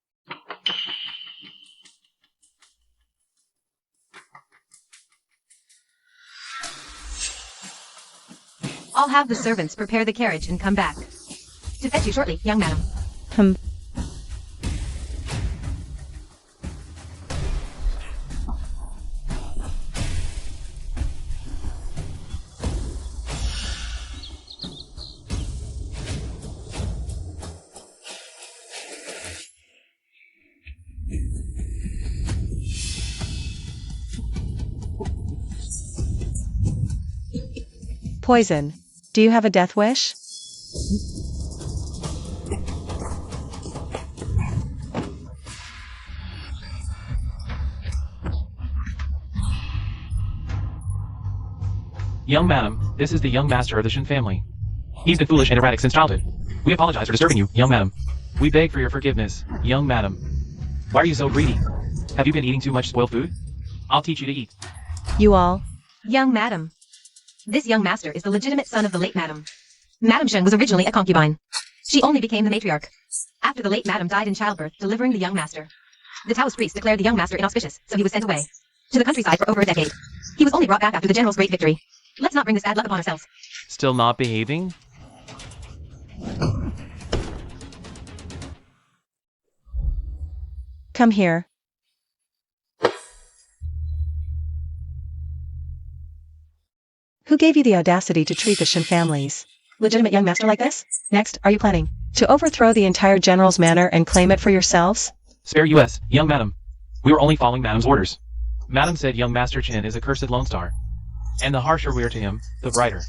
I'll have the servants prepare the carriage and come back to fetch you shortly, young madam. Poison. Do you have a death wish? Young madam, this is the young master of the Shen family. He's been foolish and erratic since childhood. We apologize for disturbing you, young madam. We beg for your forgiveness, young madam. Why are you so greedy? Have you been eating too much spoiled food? I'll teach you to eat. You all? Young madam. This young master is the legitimate son of the late madam. Madam Shen was originally a concubine. She only became the matriarch after the late madam died in childbirth, delivering the young master. The Taoist priest declared the young master inauspicious, so he was sent away to the countryside for over a decade. He was only brought back after the general's great victory. Let's not bring this bad luck upon ourselves. Still not behaving? Come here. Who gave you the audacity to treat the Shen families? Legitimate young master like this? Next, are you planning to overthrow the entire general's manor and claim it for yourselves? Spare us, young madam. We were only following madam's orders. Madam said young Master Chen is a cursed Lone Star, and the harsher we are to him, the brighter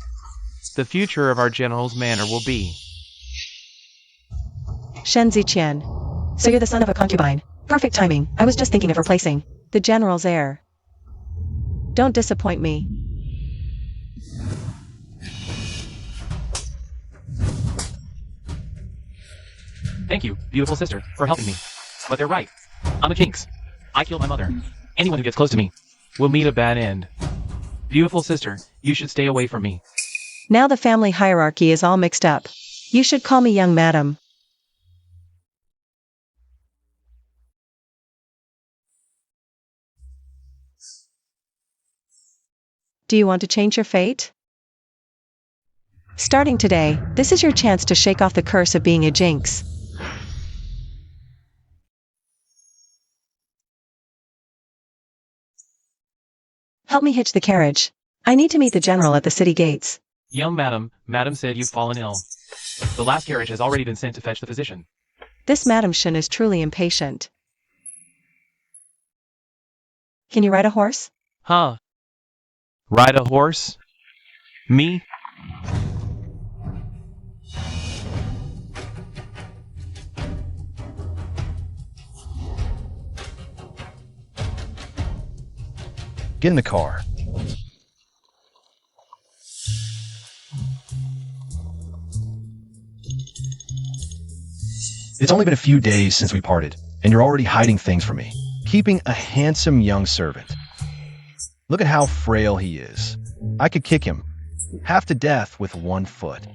the future of our general's manor will be. Shen Ziqian. So you're the son of a concubine. Perfect timing. I was just thinking of replacing the general's heir. Don't disappoint me. Thank you, beautiful sister, for helping me. But they're right. I'm a jinx. I killed my mother. Anyone who gets close to me will meet a bad end. Beautiful sister, you should stay away from me. Now the family hierarchy is all mixed up. You should call me young madam. Do you want to change your fate? Starting today, this is your chance to shake off the curse of being a jinx. Help me hitch the carriage. I need to meet the general at the city gates. Young madam said you've fallen ill. The last carriage has already been sent to fetch the physician. This Madam Shen is truly impatient. Can you ride a horse? Huh? Ride a horse? Me? Get in the car. It's only been a few days since we parted, and you're already hiding things from me. Keeping a handsome young servant. Look at how frail he is. I could kick him half to death with 1 foot.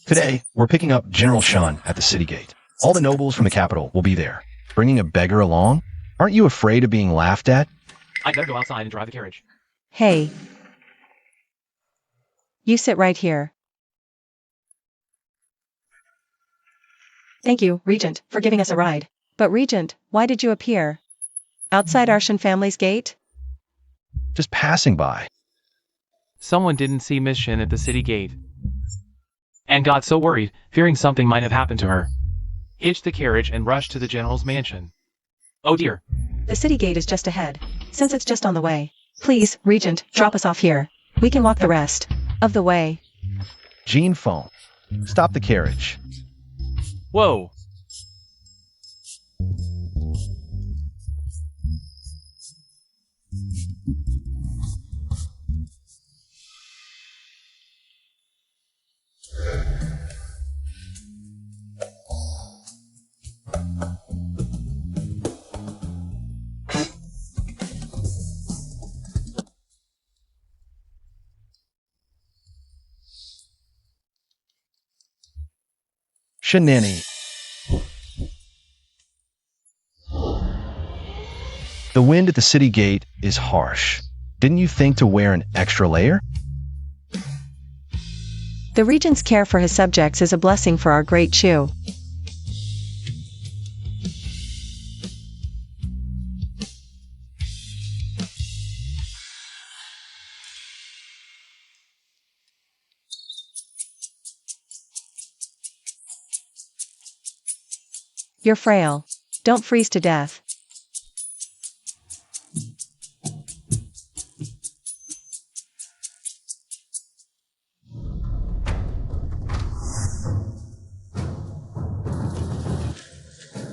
Today, we're picking up General Shen at the city gate. All the nobles from the capital will be there. Bringing a beggar along? Aren't you afraid of being laughed at? I'd better go outside and drive the carriage. Hey. You sit right here. Thank you, Regent, for giving us a ride. But Regent, why did you appear outside our Shen family's gate? Just passing by. Someone didn't see Miss Shen at the city gate and got so worried, fearing something might have happened to her. Hitched the carriage and rushed to the general's mansion. Oh dear. The city gate is just ahead. Since it's just on the way, please, Regent, drop us off here. We can walk the rest of the way. Jean phone. Stop the carriage. Whoa. Shenanny. The wind at the city gate is harsh. Didn't you think to wear an extra layer? The Regent's care for his subjects is a blessing for our great Chu. You're frail. Don't freeze to death.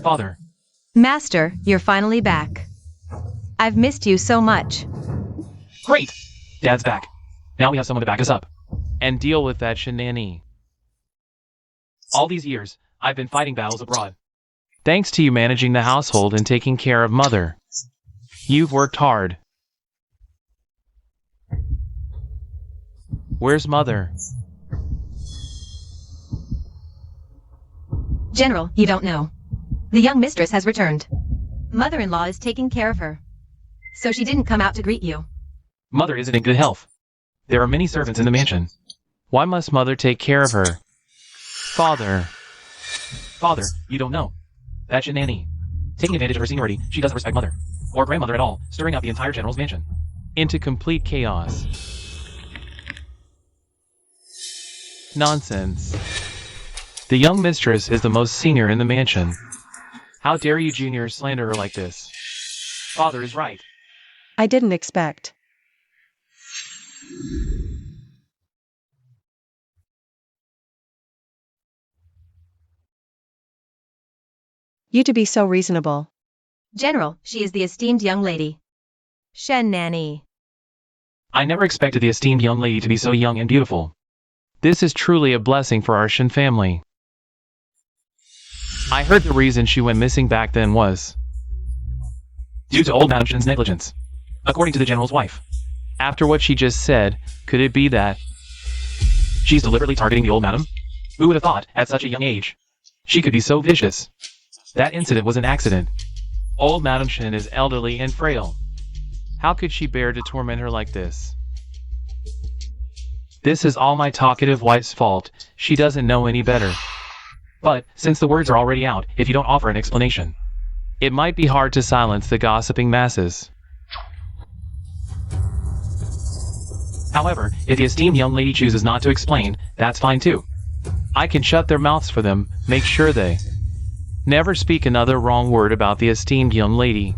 Father. Master, you're finally back. I've missed you so much. Great! Dad's back. Now we have someone to back us up. And deal with that shenanigans. All these years, I've been fighting battles abroad. Thanks to you managing the household and taking care of Mother. You've worked hard. Where's Mother? General, you don't know. The young mistress has returned. Mother-in-law is taking care of her. So she didn't come out to greet you. Mother isn't in good health. There are many servants in the mansion. Why must Mother take care of her? Father. Father, you don't know. That shenanigans. Taking advantage of her seniority, she doesn't respect Mother. Or grandmother at all, stirring up the entire general's mansion. Into complete chaos. Nonsense. The young mistress is the most senior in the mansion. How dare you junior slander her like this? Father is right. I didn't expect you to be so reasonable. General, she is the esteemed young lady. Shen nanny. I never expected the esteemed young lady to be so young and beautiful. This is truly a blessing for our Shen family. I heard the reason she went missing back then was due to old Madam Shen's negligence, according to the general's wife. After what she just said, could it be that she's deliberately targeting the old madam? Who would have thought, at such a young age, she could be so vicious? That incident was an accident. Old Madam Shen is elderly and frail. How could she bear to torment her like this? This is all my talkative wife's fault. She doesn't know any better. But, since the words are already out, if you don't offer an explanation, it might be hard to silence the gossiping masses. However, if the esteemed young lady chooses not to explain, that's fine too. I can shut their mouths for them, make sure they never speak another wrong word about the esteemed young lady.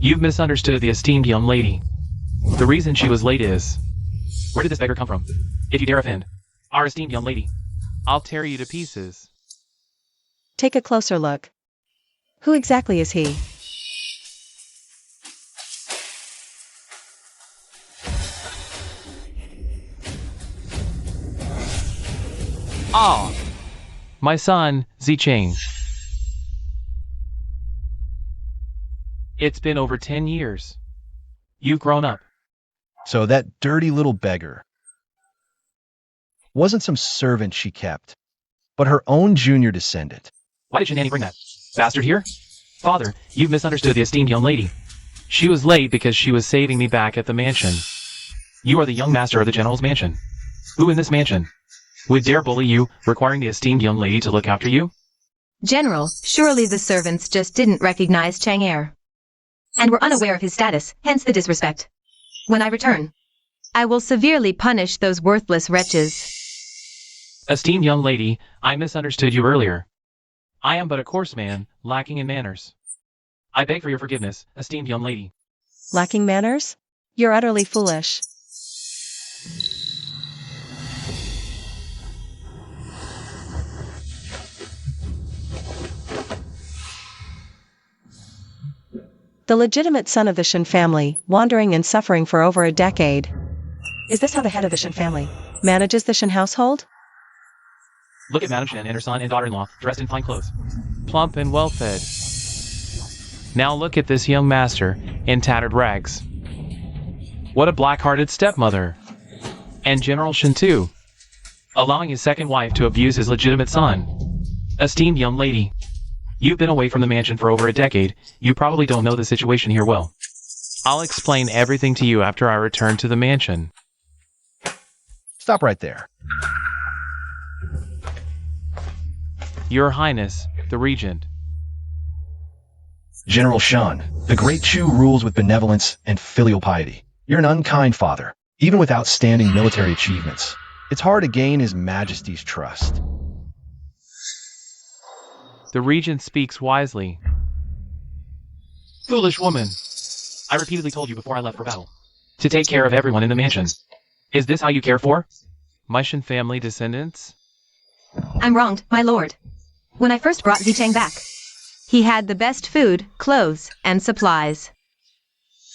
You've misunderstood the esteemed young lady. The reason she was late is... Where did this beggar come from? If you dare offend our esteemed young lady, I'll tear you to pieces. Take a closer look. Who exactly is he? Ah! My son, Zicheng. It's been over 10 years. You've grown up. So that dirty little beggar wasn't some servant she kept, but her own junior descendant. Why did your nanny bring that bastard here? Father, you've misunderstood the esteemed young lady. She was late because she was saving me back at the mansion. You are the young master of the general's mansion. Who in this mansion would dare bully you, requiring the esteemed young lady to look after you? General, surely the servants just didn't recognize Chang'er and were unaware of his status, hence the disrespect. When I return, I will severely punish those worthless wretches. Esteemed young lady, I misunderstood you earlier. I am but a coarse man, lacking in manners. I beg for your forgiveness, esteemed young lady. Lacking manners? You're utterly foolish. The legitimate son of the Shen family, wandering and suffering for over a decade. Is this how the head of the Shen family manages the Shen household? Look at Madame Shen and her son and daughter-in-law, dressed in fine clothes. Plump and well-fed. Now look at this young master, in tattered rags. What a black-hearted stepmother. And General Shen too, Allowing his second wife to abuse his legitimate son. Esteemed young lady, you've been away from the mansion for over a decade. You probably don't know the situation here well. I'll explain everything to you after I return to the mansion. Stop right there. Your Highness, the Regent. General Shen, the great Chu rules with benevolence and filial piety. You're an unkind father, even with outstanding military achievements. It's hard to gain His Majesty's trust. The Regent speaks wisely. Foolish woman. I repeatedly told you before I left for battle to take care of everyone in the mansion. Is this how you care for My Shen family descendants? I'm wronged, my lord. When I first brought Zicheng back, he had the best food, clothes, and supplies.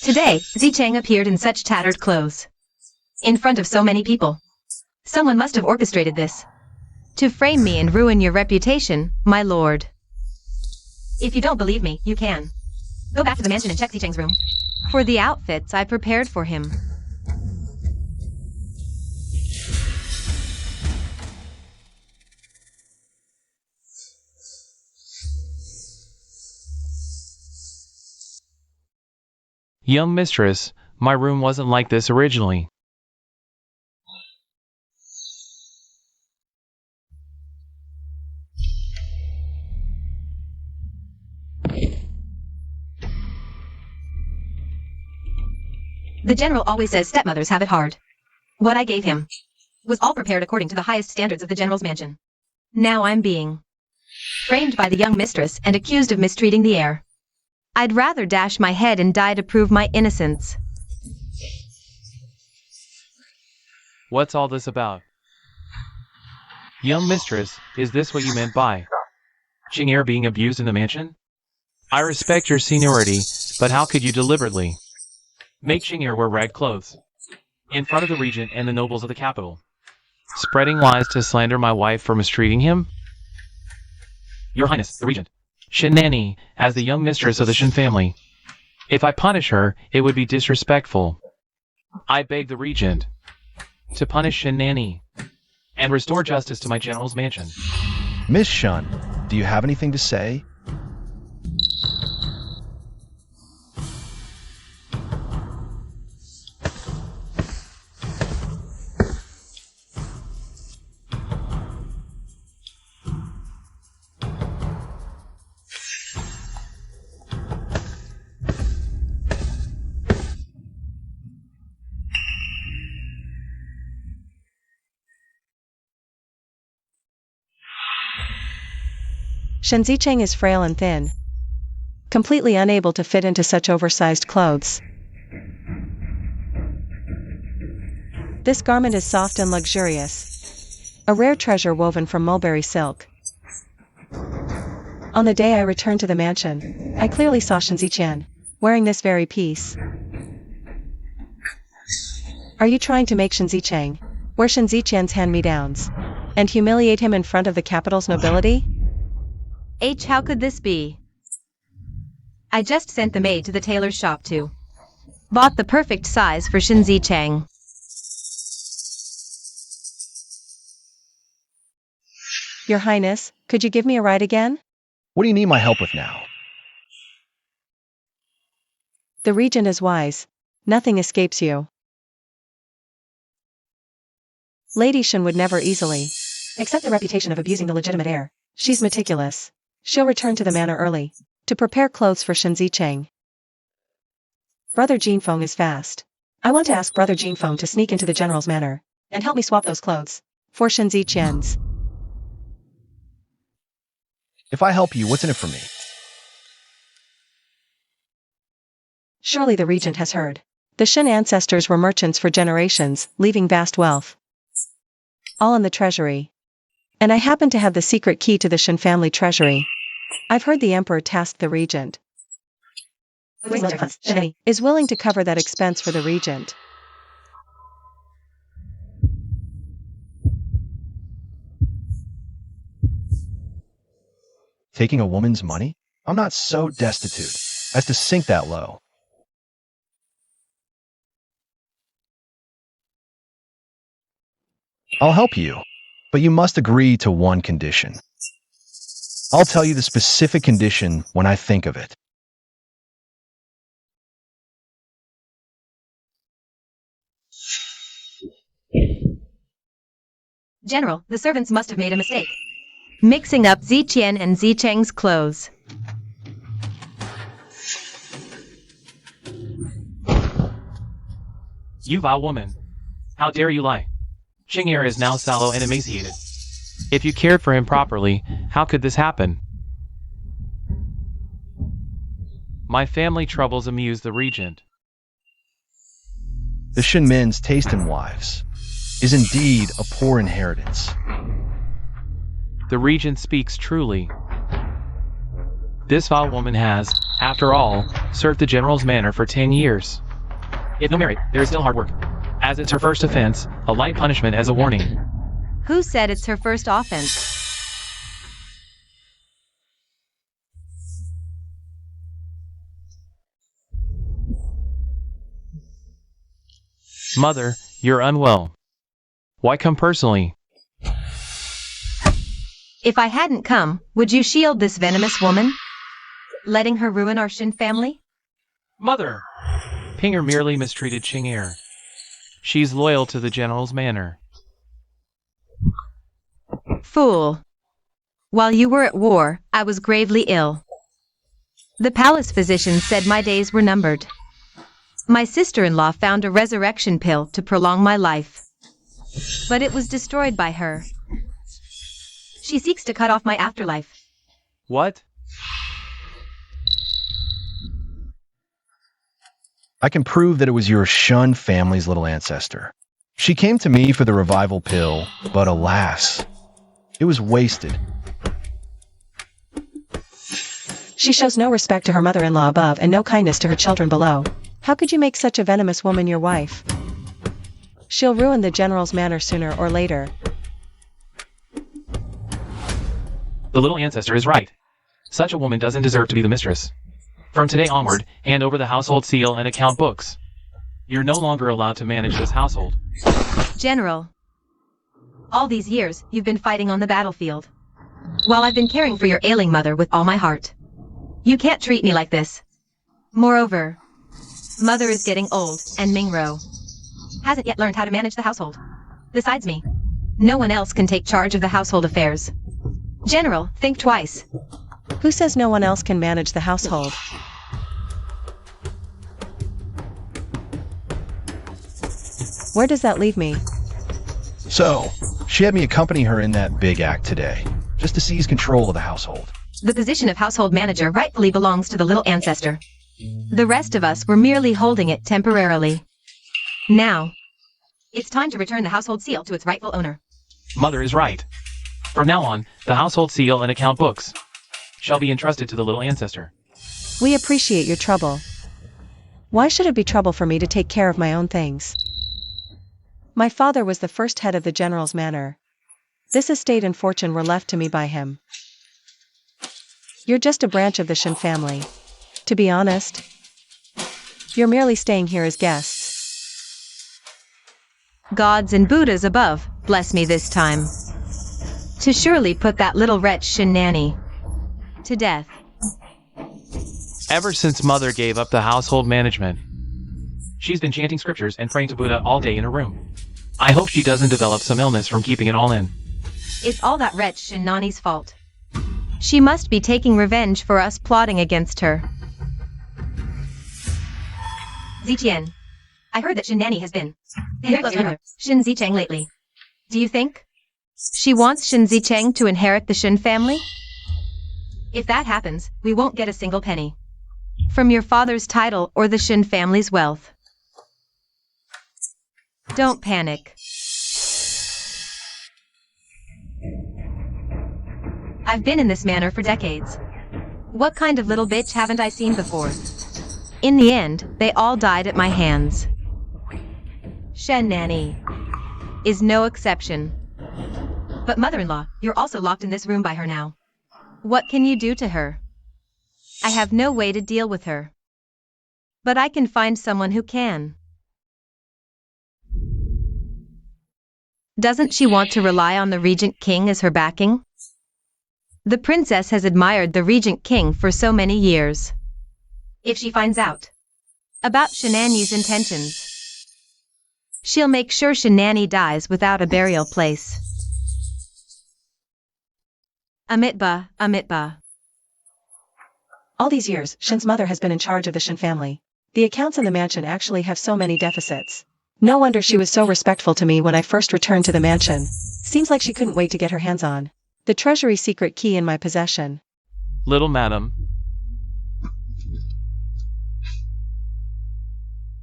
Today, Zicheng appeared in such tattered clothes, in front of so many people. Someone must have orchestrated this to frame me and ruin your reputation, my lord. If you don't believe me, you can go back to the mansion and check Zicheng's room for the outfits I prepared for him. Young mistress, my room wasn't like this originally. The general always says stepmothers have it hard. What I gave him was all prepared according to the highest standards of the general's mansion. Now I'm being framed by the young mistress and accused of mistreating the heir. I'd rather dash my head and die to prove my innocence. What's all this about? Young mistress, is this what you meant by Chang'er being abused in the mansion? I respect your seniority, but how could you deliberately Make Chang'er wear rag clothes in front of the regent and the nobles of the capital? spreading lies to slander my wife for mistreating him? Your Highness, the regent, Shen Nanny, as the young mistress of the Shen family. If I punish her, it would be disrespectful. I beg the regent to punish Shen Nanny And restore justice to my general's mansion. Miss Shen, do you have anything to say? Shen Zicheng is frail and thin, completely unable to fit into such oversized clothes. This garment is soft and luxurious, a rare treasure woven from mulberry silk. On the day I returned to the mansion, I clearly saw Shen Zicheng wearing this very piece. Are you trying to make Shen Zicheng wear Shen Zicheng's hand-me-downs and humiliate him in front of the capital's nobility? How could this be? I just sent the maid to the tailor's shop to bought the perfect size for Shen Zicheng. Your Highness, could you give me a ride again? What do you need my help with now? The regent is wise. Nothing escapes you. Lady Shen would never easily accept the reputation of abusing the legitimate heir. She's meticulous. She'll return to the manor early to prepare clothes for Shen Zicheng. Brother Jinfeng is fast. I want to ask Brother Jinfeng to sneak into the general's manor and help me swap those clothes for Shen Zicheng's. If I help you, what's in it for me? Surely the regent has heard. The Shen ancestors were merchants for generations, leaving vast wealth, all in the treasury. And I happen to have the secret key to the Shen family treasury. I've heard the emperor tasked the regent is willing to cover that expense for the regent. Taking a woman's money? I'm not so destitute as to sink that low. I'll help you, but you must agree to one condition. I'll tell you the specific condition when I think of it. General, the servants must have made a mistake, mixing up Zicheng and Zicheng's clothes. You vile woman. How dare you lie? Ching'er is now sallow and emaciated. If you cared for him properly, how could this happen? My family troubles amuse the regent. The Shen men's taste in wives is indeed a poor inheritance. The regent speaks truly. This vile woman has, after all, served the general's manor for 10 years. If no merit, there is still hard work. As it's her first offense, a light punishment as a warning. Who said it's her first offense? Mother, you're unwell. Why come personally? If I hadn't come, would you shield this venomous woman, letting her ruin our Shen family? Mother! Pinger merely mistreated Ching'er. She's loyal to the general's manor. Fool. While you were at war, I was gravely ill. The palace physician said my days were numbered. My sister-in-law found a resurrection pill to prolong my life, but it was destroyed by her. She seeks to cut off my afterlife. What? I can prove that it was your Shen family's little ancestor. She came to me for the revival pill, but alas, it was wasted. She shows no respect to her mother-in-law above and no kindness to her children below. How could you make such a venomous woman your wife? She'll ruin the general's manor sooner or later. The little ancestor is right. Such a woman doesn't deserve to be the mistress. From today onward, hand over the household seal and account books. You're no longer allowed to manage this household. General, all these years, you've been fighting on the battlefield, while I've been caring for your ailing mother with all my heart. You can't treat me like this. Moreover, Mother is getting old, and Mingro hasn't yet learned how to manage the household. Besides me, no one else can take charge of the household affairs. General, think twice. Who says no one else can manage the household? Where does that leave me? So, she had me accompany her in that big act today, just to seize control of the household. The position of household manager rightfully belongs to the little ancestor. The rest of us were merely holding it temporarily. Now, it's time to return the household seal to its rightful owner. Mother is right. From now on, the household seal and account books shall be entrusted to the little ancestor. We appreciate your trouble. Why should it be trouble for me to take care of my own things? My father was the first head of the general's manor. This estate and fortune were left to me by him. You're just a branch of the Shen family. To be honest, you're merely staying here as guests. Gods and Buddhas above, bless me this time. To surely put that little wretch Shen nanny to death. Ever since Mother gave up the household management, she's been chanting scriptures and praying to Buddha all day in her room. I hope she doesn't develop some illness from keeping it all in. It's all that wretch Shen Nani's fault. She must be taking revenge for us plotting against her. Ziqian, I heard that Shen Nani has been very close to her, Shen Zicheng lately. Do you think she wants Shen Zicheng to inherit the Shen family? If that happens, we won't get a single penny from your father's title or the Shen family's wealth. Don't panic. I've been in this manor for decades. What kind of little bitch haven't I seen before? In the end, they all died at my hands. Shen Nanny is no exception. But mother-in-law, you're also locked in this room by her now. What can you do to her? I have no way to deal with her. But I can find someone who can. Doesn't she want to rely on the Regent King as her backing? The princess has admired the Regent King for so many years. If she finds out about Shenani's intentions, she'll make sure Shenani dies without a burial place. Amitba, Amitba. All these years, Shen's mother has been in charge of the Shen family. The accounts in the mansion actually have so many deficits. No wonder she was so respectful to me when I first returned to the mansion. Seems like she couldn't wait to get her hands on the treasury secret key in my possession. Little madam,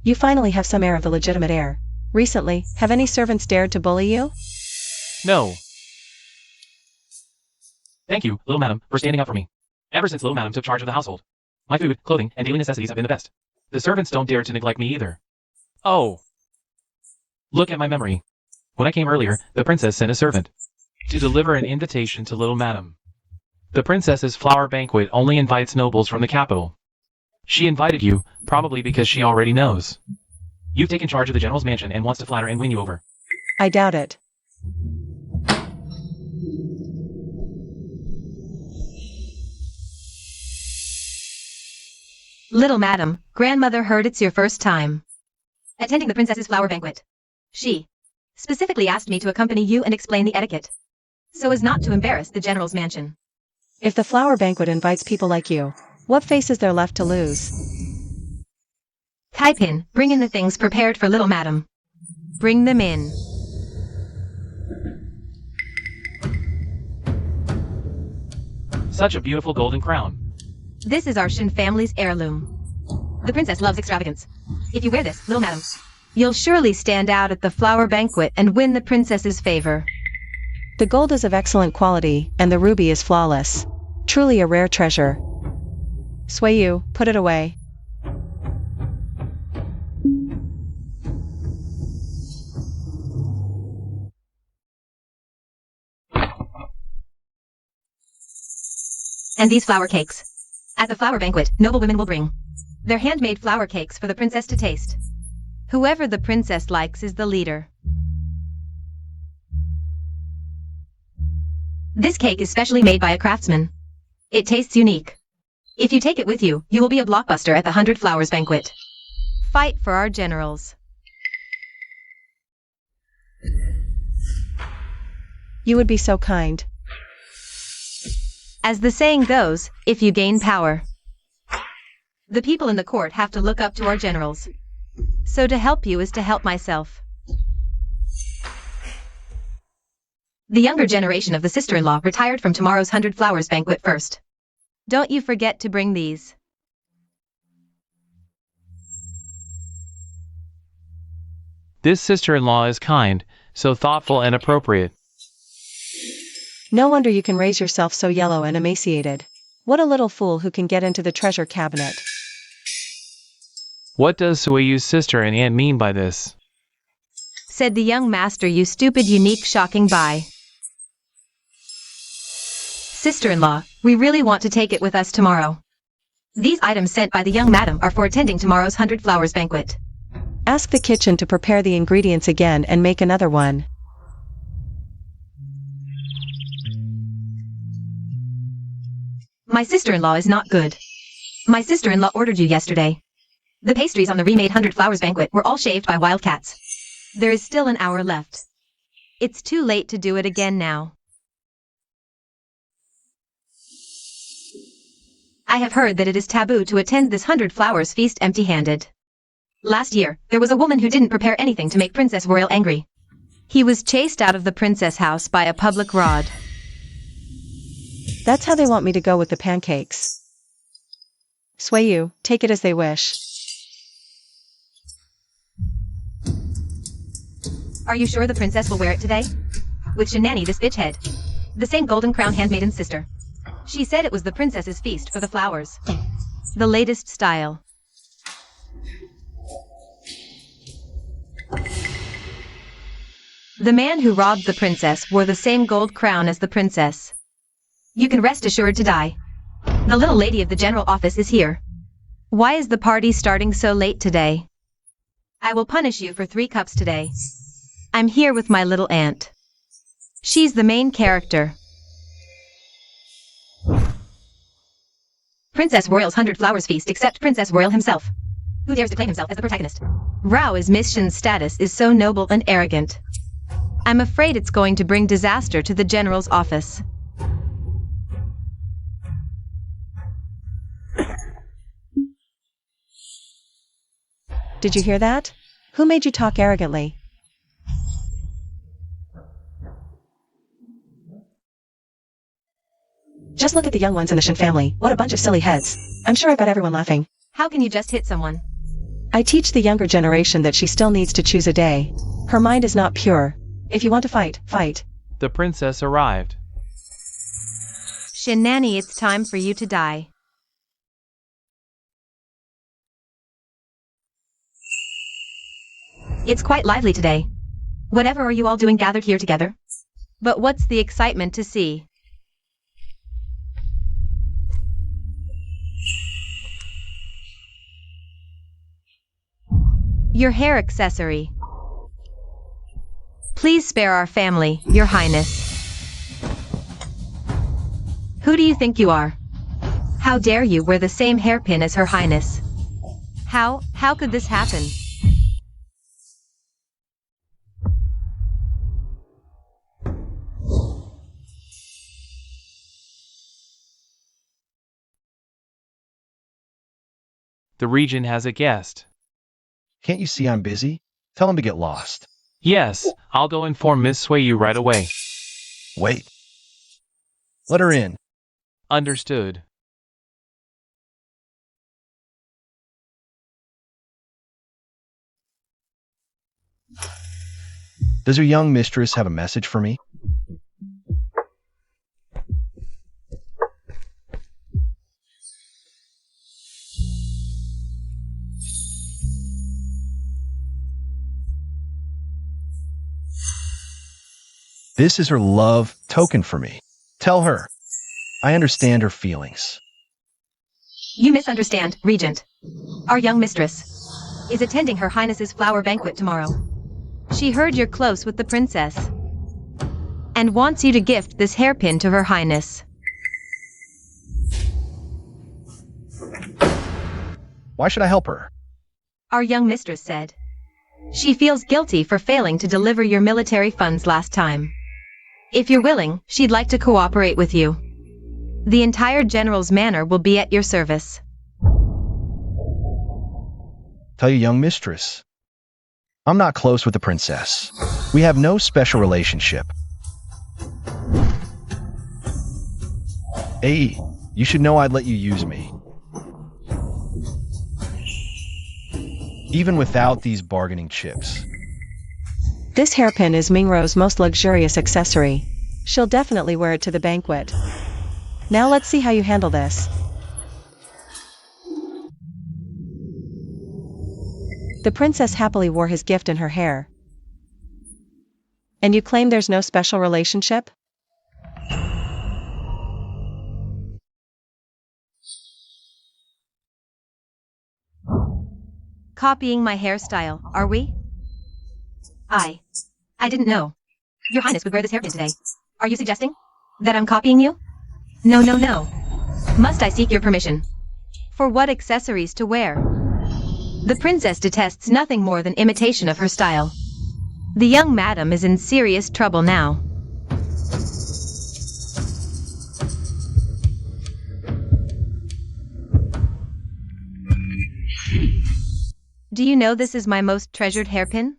You finally have some air of the legitimate heir. Recently, have any servants dared to bully you? no. Thank you, little madam, for standing up for me. Ever since little madam took charge of the household, my food, clothing, and daily necessities have been the best. The servants don't dare to neglect me either. Oh. Look at my memory. When I came earlier, the princess sent a servant to deliver an invitation to little madam. The princess's flower banquet only invites nobles from the capital. She invited you, probably because she already knows you've taken charge of the general's mansion and wants to flatter and win you over. I doubt it. Little madam, grandmother heard it's your first time attending the princess's flower banquet. She specifically asked me to accompany you and explain the etiquette, so as not to embarrass the general's mansion. If the flower banquet invites people like you, what face is there left to lose? Taipin, bring in the things prepared for little madam. Bring them in. Such a beautiful golden crown. This is our Shen family's heirloom. The princess loves extravagance. If you wear this, little madam, you'll surely stand out at the flower banquet and win the princess's favor. The gold is of excellent quality, and the ruby is flawless. Truly a rare treasure. Sway you, put it away. And these flower cakes. At the flower banquet, noble women will bring their handmade flower cakes for the princess to taste. Whoever the princess likes is the leader. This cake is specially made by a craftsman. It tastes unique. If you take it with you, you will be a blockbuster at the 100 Flowers banquet. Fight for our generals. You would be so kind. As the saying goes, if you gain power, the people in the court have to look up to our generals. So to help you is to help myself. The younger generation of the sister-in-law retired from tomorrow's 100 Flowers banquet first. Don't you forget to bring these. This sister-in-law is kind, so thoughtful and appropriate. No wonder you can raise yourself so yellow and emaciated. What a little fool who can get into the treasure cabinet. What does Sueyu's sister and aunt mean by this? Said the young master, you stupid, unique, shocking buy. Sister-in-law, we really want to take it with us tomorrow. These items sent by the young madam are for attending tomorrow's 100 Flowers banquet. Ask the kitchen to prepare the ingredients again and make another one. My sister-in-law is not good. My sister-in-law ordered you yesterday. The pastries on the remade 100 Flowers banquet were all shaved by wild cats. There is still an hour left. It's too late to do it again now. I have heard that it is taboo to attend this 100 Flowers feast empty-handed. Last year, there was a woman who didn't prepare anything to make Princess Royal angry. He was chased out of the princess house by a public rod. That's how they want me to go with the pancakes. Sueyu, take it as they wish. Are you sure the princess will wear it today? With Shenani, this bitch head. The same golden crown handmaiden's sister. She said it was the princess's feast for the flowers. The latest style. The man who robbed the princess wore the same gold crown as the princess. You can rest assured to die. The little lady of the general office is here. Why is the party starting so late today? I will punish you for 3 cups today. I'm here with my little aunt. She's the main character. Princess Royal's 100 Flowers feast except Princess Royal himself. Who dares to claim himself as the protagonist? Rao is Miss Shen's status is so noble and arrogant. I'm afraid it's going to bring disaster to the general's office. Did you hear that? Who made you talk arrogantly? Just look at the young ones in the Shen family. What a bunch of silly heads. I'm sure I've got everyone laughing. How can you just hit someone? I teach the younger generation that she still needs to choose a day. Her mind is not pure. If you want to fight, fight. The princess arrived. Shenani, it's time for you to die. It's quite lively today. Whatever are you all doing gathered here together? But what's the excitement to see? Your hair accessory. Please spare our family, Your Highness. Who do you think you are? How dare you wear the same hairpin as Her Highness? How could this happen? The regent has a guest. Can't you see I'm busy? Tell him to get lost. Yes, I'll go inform Miss Sueyu right away. Wait. Let her in. Understood. Does your young mistress have a message for me? This is her love token for me. Tell her. I understand her feelings. You misunderstand, Regent. Our young mistress is attending Her Highness's flower banquet tomorrow. She heard you're close with the princess and wants you to gift this hairpin to Her Highness. Why should I help her? Our young mistress said she feels guilty for failing to deliver your military funds last time. If you're willing, she'd like to cooperate with you. The entire general's manor will be at your service. Tell your young mistress. I'm not close with the princess. We have no special relationship. Hey, You should know I'd let you use me. Even without these bargaining chips. This hairpin is Mingro's most luxurious accessory. She'll definitely wear it to the banquet. Now let's see how you handle this. The princess happily wore his gift in her hair. And you claim there's no special relationship? Copying my hairstyle, are we? I didn't know. Your Highness would wear this hairpin today. Are you suggesting that I'm copying you? No, no, no. Must I seek your permission? For what accessories to wear? The princess detests nothing more than imitation of her style. The young madam is in serious trouble now. Do you know this is my most treasured hairpin?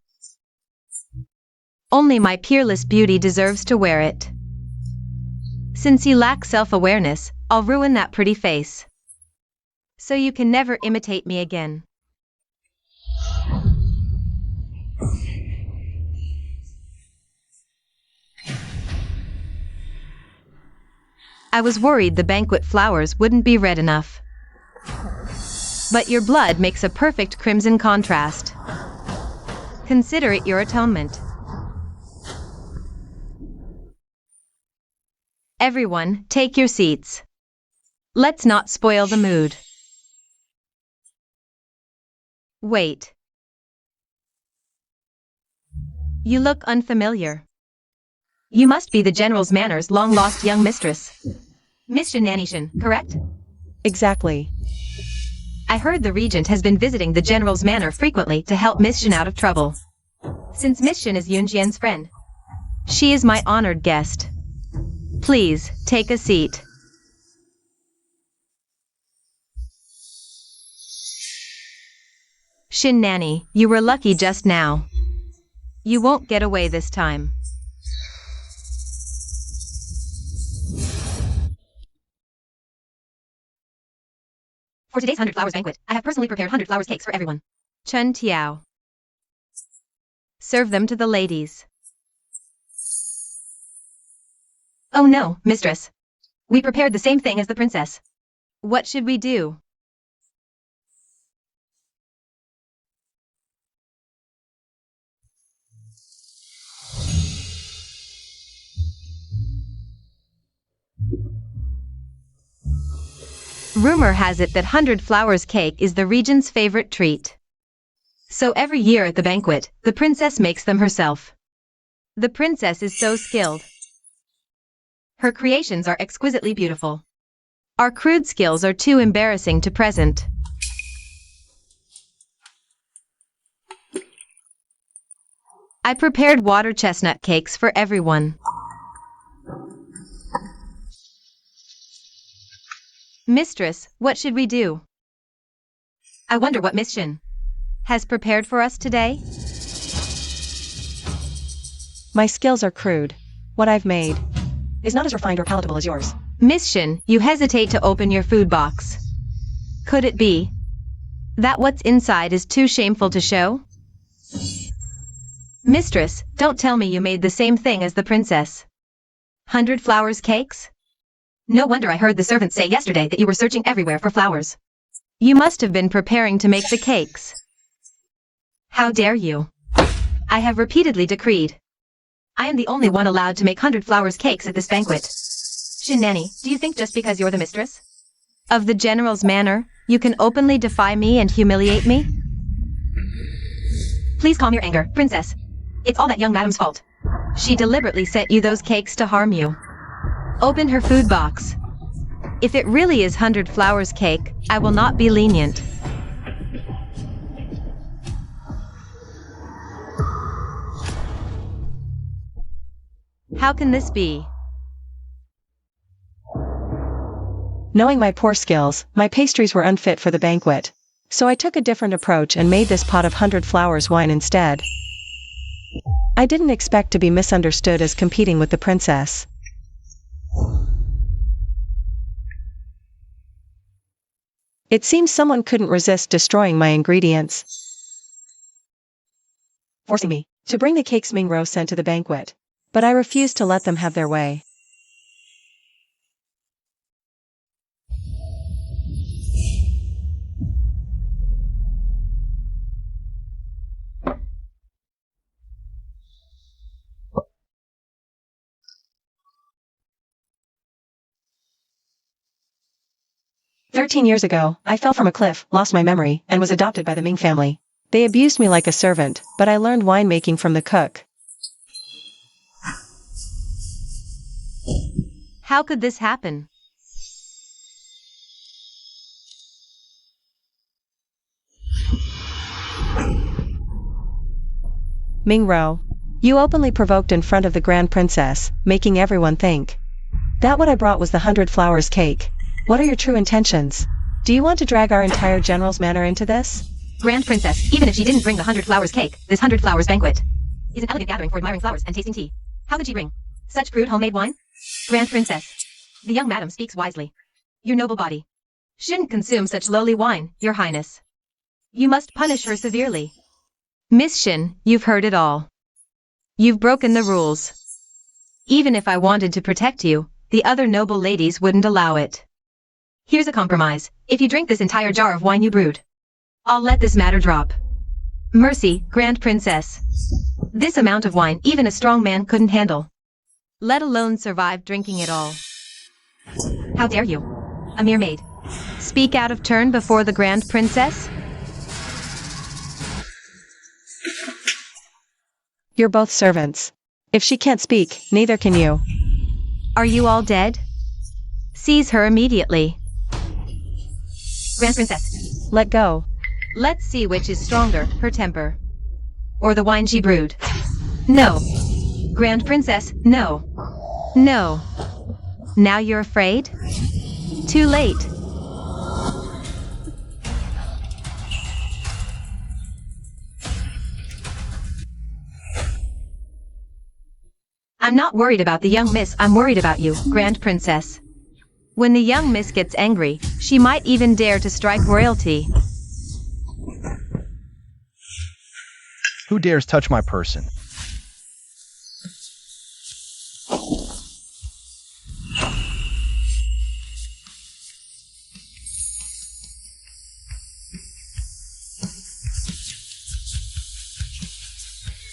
Only my peerless beauty deserves to wear it. Since you lack self-awareness, I'll ruin that pretty face. So you can never imitate me again. I was worried the banquet flowers wouldn't be red enough. But your blood makes a perfect crimson contrast. Consider it your atonement. Everyone, take your seats. Let's not spoil the mood. Wait. You look unfamiliar. You must be the General's Manor's long-lost young mistress. Miss Shen, correct? Exactly. I heard the regent has been visiting the General's Manor frequently to help Miss Shen out of trouble. Since Miss Shen is Yunjian's friend, she is my honored guest. Please, take a seat. Shen Nanny, you were lucky just now. You won't get away this time. For today's 100 Flowers banquet, I have personally prepared 100 Flowers cakes for everyone. Chun Tiao. Serve them to the ladies. Oh no, mistress. We prepared the same thing as the princess. What should we do? Rumor has it that 100 Flowers cake is the regent's favorite treat. So every year at the banquet, the princess makes them herself. The princess is so skilled. Her creations are exquisitely beautiful. Our crude skills are too embarrassing to present. I prepared water chestnut cakes for everyone. Mistress, what should we do? I wonder what Miss Shen has prepared for us today? My skills are crude. What I've made is not as refined or palatable as yours. Miss Shen, you hesitate to open your food box. Could it be that what's inside is too shameful to show? Mistress, don't tell me you made the same thing as the princess. 100 Flowers cakes? No wonder I heard the servants say yesterday that you were searching everywhere for flowers. You must have been preparing to make the cakes. How dare you? I have repeatedly decreed. I am the only one allowed to make 100 Flowers cakes at this banquet. Shen Nanny, do you think just because you're the mistress of the General's Manor, you can openly defy me and humiliate me? Please calm your anger, princess. It's all that young madam's fault. She deliberately sent you those cakes to harm you. Open her food box. If it really is 100 Flowers cake, I will not be lenient. How can this be? Knowing my poor skills, my pastries were unfit for the banquet. So I took a different approach and made this pot of 100 Flowers wine instead. I didn't expect to be misunderstood as competing with the princess. It seems someone couldn't resist destroying my ingredients, forcing me to bring the cakes Mingro sent to the banquet. But I refused to let them have their way. "13 years ago, I fell from a cliff, lost my memory, and was adopted by the Ming family. They abused me like a servant, but I learned winemaking from the cook. How could this happen? Mingro, you openly provoked in front of the Grand Princess, making everyone think that what I brought was the 100 flowers cake. What are your true intentions? Do you want to drag our entire general's manor into this?" Grand Princess, even if she didn't bring the 100 flowers cake, this 100 flowers banquet is an elegant gathering for admiring flowers and tasting tea. How could she bring such crude homemade wine? Grand Princess, the young madam speaks wisely. Your noble body shouldn't consume such lowly wine, your highness. You must punish her severely. Miss Shen, you've heard it all. You've broken the rules. Even if I wanted to protect you, the other noble ladies wouldn't allow it. Here's a compromise. If you drink this entire jar of wine you brewed, I'll let this matter drop. Mercy, Grand Princess. This amount of wine even a strong man couldn't handle, let alone survive drinking it all. How dare you, a mere maid, speak out of turn before the Grand Princess? You're both servants. If she can't speak, neither can you. Are you all dead? Seize her immediately. Grand Princess, Let go. let's see which is stronger, her temper or the wine she brewed. No. Grand Princess, no. No. Now you're afraid? Too late. I'm not worried about the young miss, I'm worried about you, Grand Princess. When the young miss gets angry, she might even dare to strike royalty. Who dares touch my person?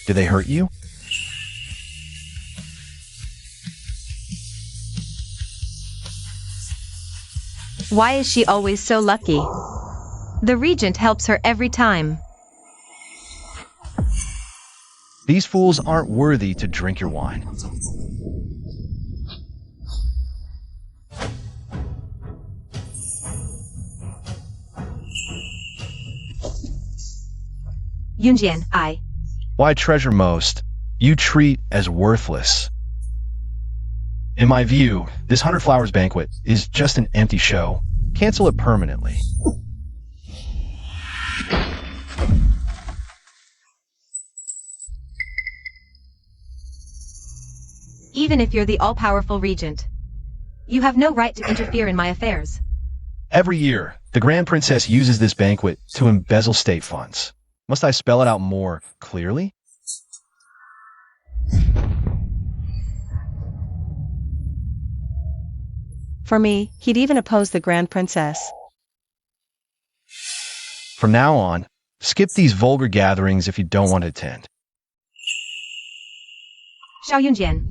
Did they hurt you? Why is she always so lucky? The regent helps her every time. These fools aren't worthy to drink your wine. Yunjian, Why treasure most, you treat as worthless. In my view, this 100 flowers banquet is just an empty show. Cancel it permanently. Even if you're the all-powerful regent, you have no right to interfere in my affairs. Every year, the Grand Princess uses this banquet to embezzle state funds. Must I spell it out more clearly? For me, he'd even oppose the Grand Princess. From now on, skip these vulgar gatherings if you don't want to attend. Xiao Yunjian,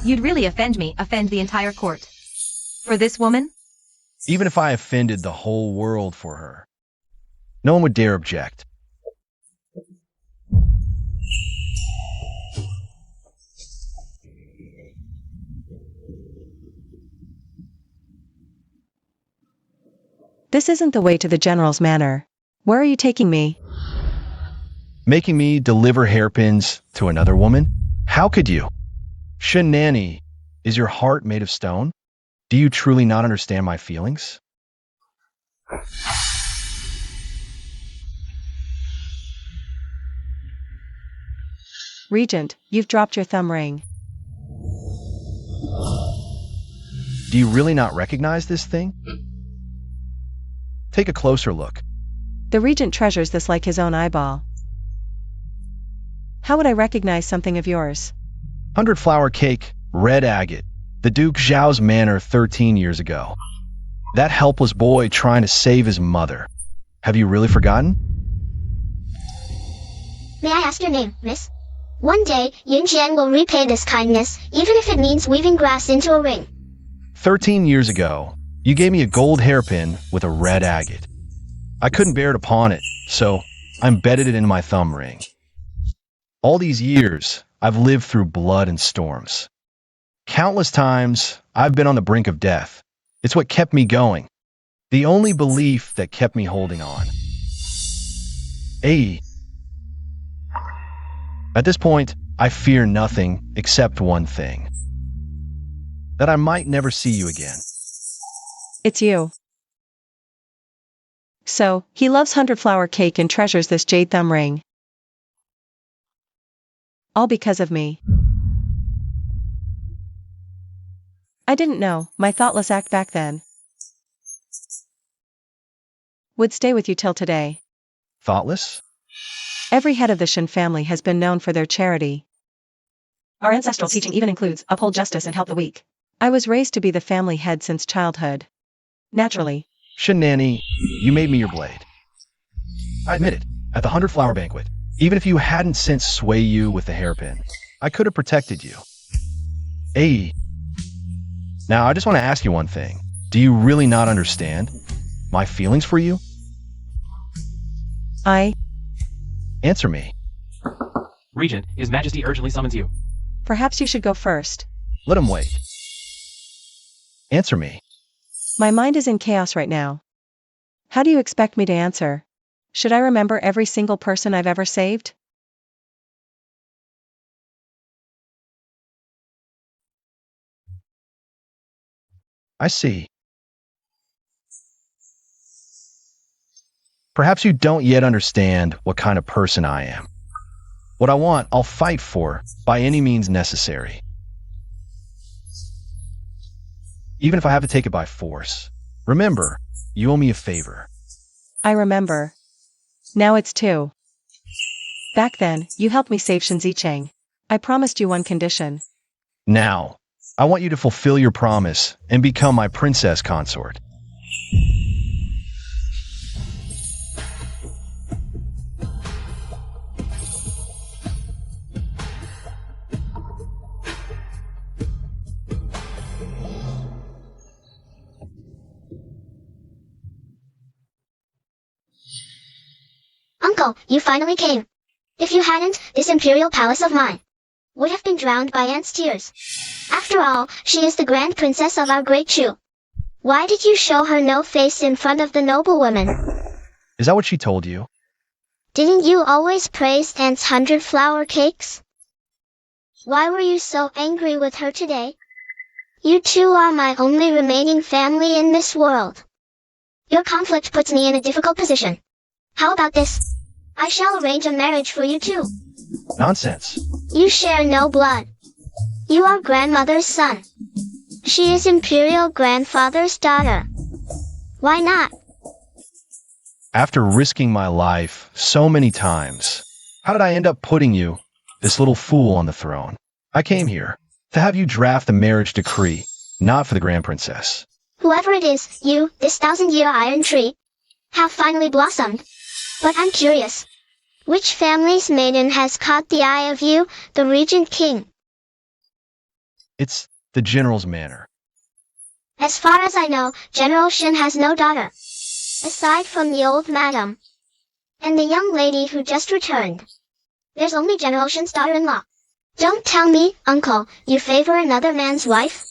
you'd really offend me, offend the entire court. For this woman? Even if I offended the whole world for her, no one would dare object. This isn't the way to the general's manor. Where are you taking me? Making me deliver hairpins to another woman? How could you? Shen Nanny, is your heart made of stone? Do you truly not understand my feelings? Regent, you've dropped your thumb ring. Do you really not recognize this thing? Take a closer look. The regent treasures this like his own eyeball. How would I recognize something of yours? 100-flower cake, red agate. The Duke Zhao's manor 13 years ago. That helpless boy trying to save his mother. Have you really forgotten? May I ask your name, miss? One day, Yin Jian will repay this kindness, even if it means weaving grass into a ring. 13 years ago, you gave me a gold hairpin with a red agate. I couldn't bear to pawn it, so I embedded it in my thumb ring. All these years, I've lived through blood and storms. Countless times, I've been on the brink of death. It's what kept me going. The only belief that kept me holding on. At this point, I fear nothing except one thing. That I might never see you again. It's you. So, he loves 100-flower cake and treasures this jade thumb ring. All because of me. I didn't know, my thoughtless act back then would stay with you till today. Thoughtless? Every head of the Shen family has been known for their charity. Our ancestral teaching even includes uphold justice and help the weak. I was raised to be the family head since childhood. Naturally. Shen Nanny, you made me your blade. I admit it, at the 100-flower banquet, even if you hadn't since sway you with the hairpin, I could have protected you. Now, I just want to ask you one thing. Do you really not understand my feelings for you? Answer me. Regent, His Majesty urgently summons you. Perhaps you should go first. Let him wait. Answer me. My mind is in chaos right now. How do you expect me to answer? Should I remember every single person I've ever saved? I see. Perhaps you don't yet understand what kind of person I am. What I want, I'll fight for by any means necessary. Even if I have to take it by force. Remember, you owe me a favor. I remember. Now it's 2. Back then, you helped me save Shen Zicheng. I promised you one condition. Now, I want you to fulfill your promise and become my princess consort. Uncle, you finally came. If you hadn't, this imperial palace of mine would have been drowned by Aunt's tears. After all, she is the grand princess of our great Chu. Why did you show her no face in front of the noblewoman? Is that what she told you? Didn't you always praise Aunt's 100-flower cakes? Why were you so angry with her today? You two are my only remaining family in this world. Your conflict puts me in a difficult position. How about this? I shall arrange a marriage for you two. Nonsense. You share no blood. You are grandmother's son. She is imperial grandfather's daughter. Why not? After risking my life so many times, how did I end up putting you, this little fool, on the throne? I came here to have you draft the marriage decree, not for the grand princess. Whoever it is, you, this 1,000-year iron tree, have finally blossomed. But I'm curious. Which family's maiden has caught the eye of you, the regent king? It's the general's manor. As far as I know, General Shen has no daughter. Aside from the old madam. And the young lady who just returned. There's only General Shen's daughter-in-law. Don't tell me, uncle, you favor another man's wife?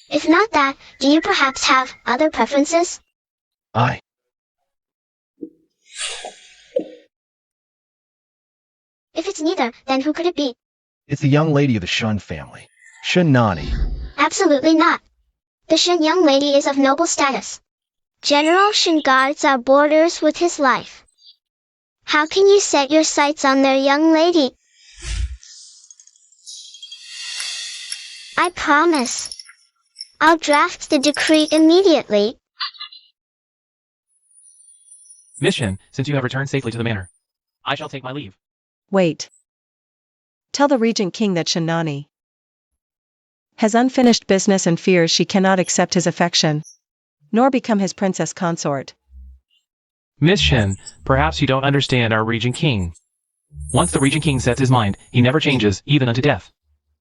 If not that, do you perhaps have other preferences? If it's neither, then who could it be? It's the young lady of the Shen family. Shen Nani. Absolutely not. The Shen young lady is of noble status. General Shen guards our borders with his life. How can you set your sights on their young lady? I promise. I'll draft the decree immediately. Miss Shen, since you have returned safely to the manor, I shall take my leave. Wait. Tell the Regent King that Shenani has unfinished business and fears she cannot accept his affection, nor become his princess consort. Miss Shen, perhaps you don't understand our Regent King. Once the Regent King sets his mind, he never changes, even unto death.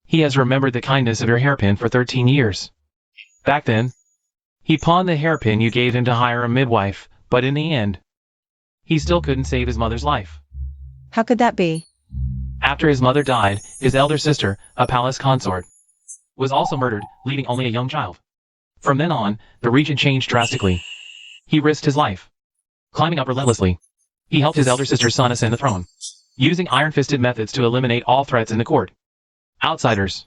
He has remembered the kindness of your hairpin for 13 years. Back then, he pawned the hairpin you gave him to hire a midwife, but in the end, he still couldn't save his mother's life. How could that be? After his mother died, his elder sister, a palace consort, was also murdered, leaving only a young child. From then on, the regent changed drastically. He risked his life, climbing up relentlessly. He helped his elder sister's son ascend the throne, using iron-fisted methods to eliminate all threats in the court. Outsiders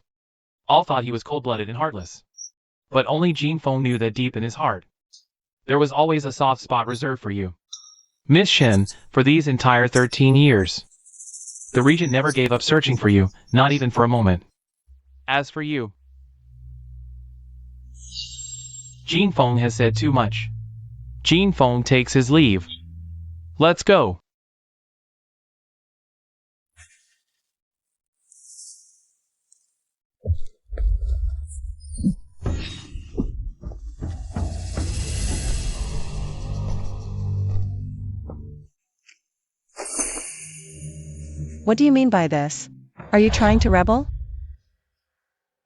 all thought he was cold-blooded and heartless. But only Jin Feng knew that deep in his heart, there was always a soft spot reserved for you. Miss Shen, for these entire 13 years, the regent never gave up searching for you, not even for a moment. As for you, Jin Feng has said too much. Jin Feng takes his leave. Let's go. What do you mean by this? Are you trying to rebel?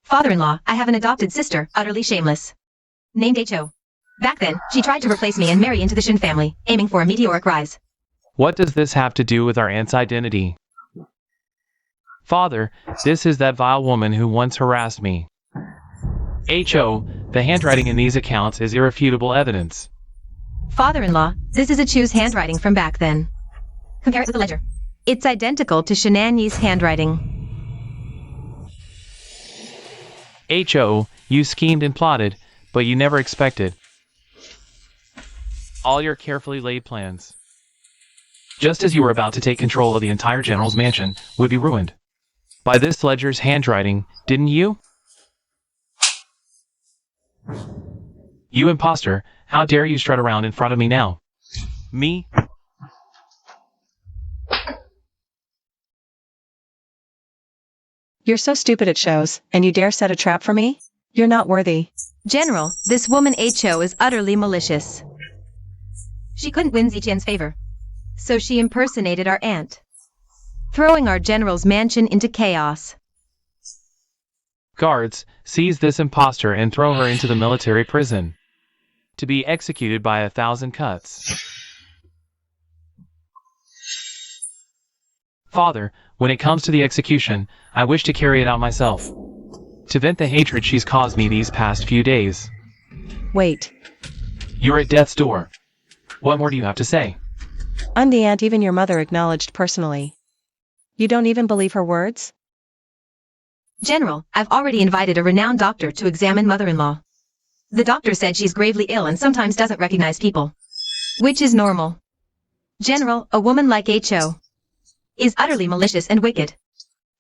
Father-in-law, I have an adopted sister, utterly shameless, named Ho. Back then, she tried to replace me and marry into the Shen family, aiming for a meteoric rise. What does this have to do with our aunt's identity? Father, this is that vile woman who once harassed me. Ho, the handwriting in these accounts is irrefutable evidence. Father-in-law, this is a Chu's handwriting from back then. Compare it with the ledger. It's identical to Shenanyi's handwriting. Ho, you schemed and plotted, but you never expected all your carefully laid plans, just as you were about to take control of the entire general's mansion, would be ruined by this ledger's handwriting, didn't you? You imposter, how dare you strut around in front of me now? Me? You're so stupid it shows, and you dare set a trap for me? You're not worthy. General, this woman Ho is utterly malicious. She couldn't win Ziqian's favor, so she impersonated our aunt, throwing our general's mansion into chaos. Guards, seize this imposter and throw her into the military prison, to be executed by 1,000 cuts. Father, when it comes to the execution, I wish to carry it out myself, to vent the hatred she's caused me these past few days. Wait. You're at death's door. What more do you have to say? I'm the aunt even your mother acknowledged personally. You don't even believe her words? General, I've already invited a renowned doctor to examine mother-in-law. The doctor said she's gravely ill and sometimes doesn't recognize people, which is normal. General, a woman like Ho is utterly malicious and wicked.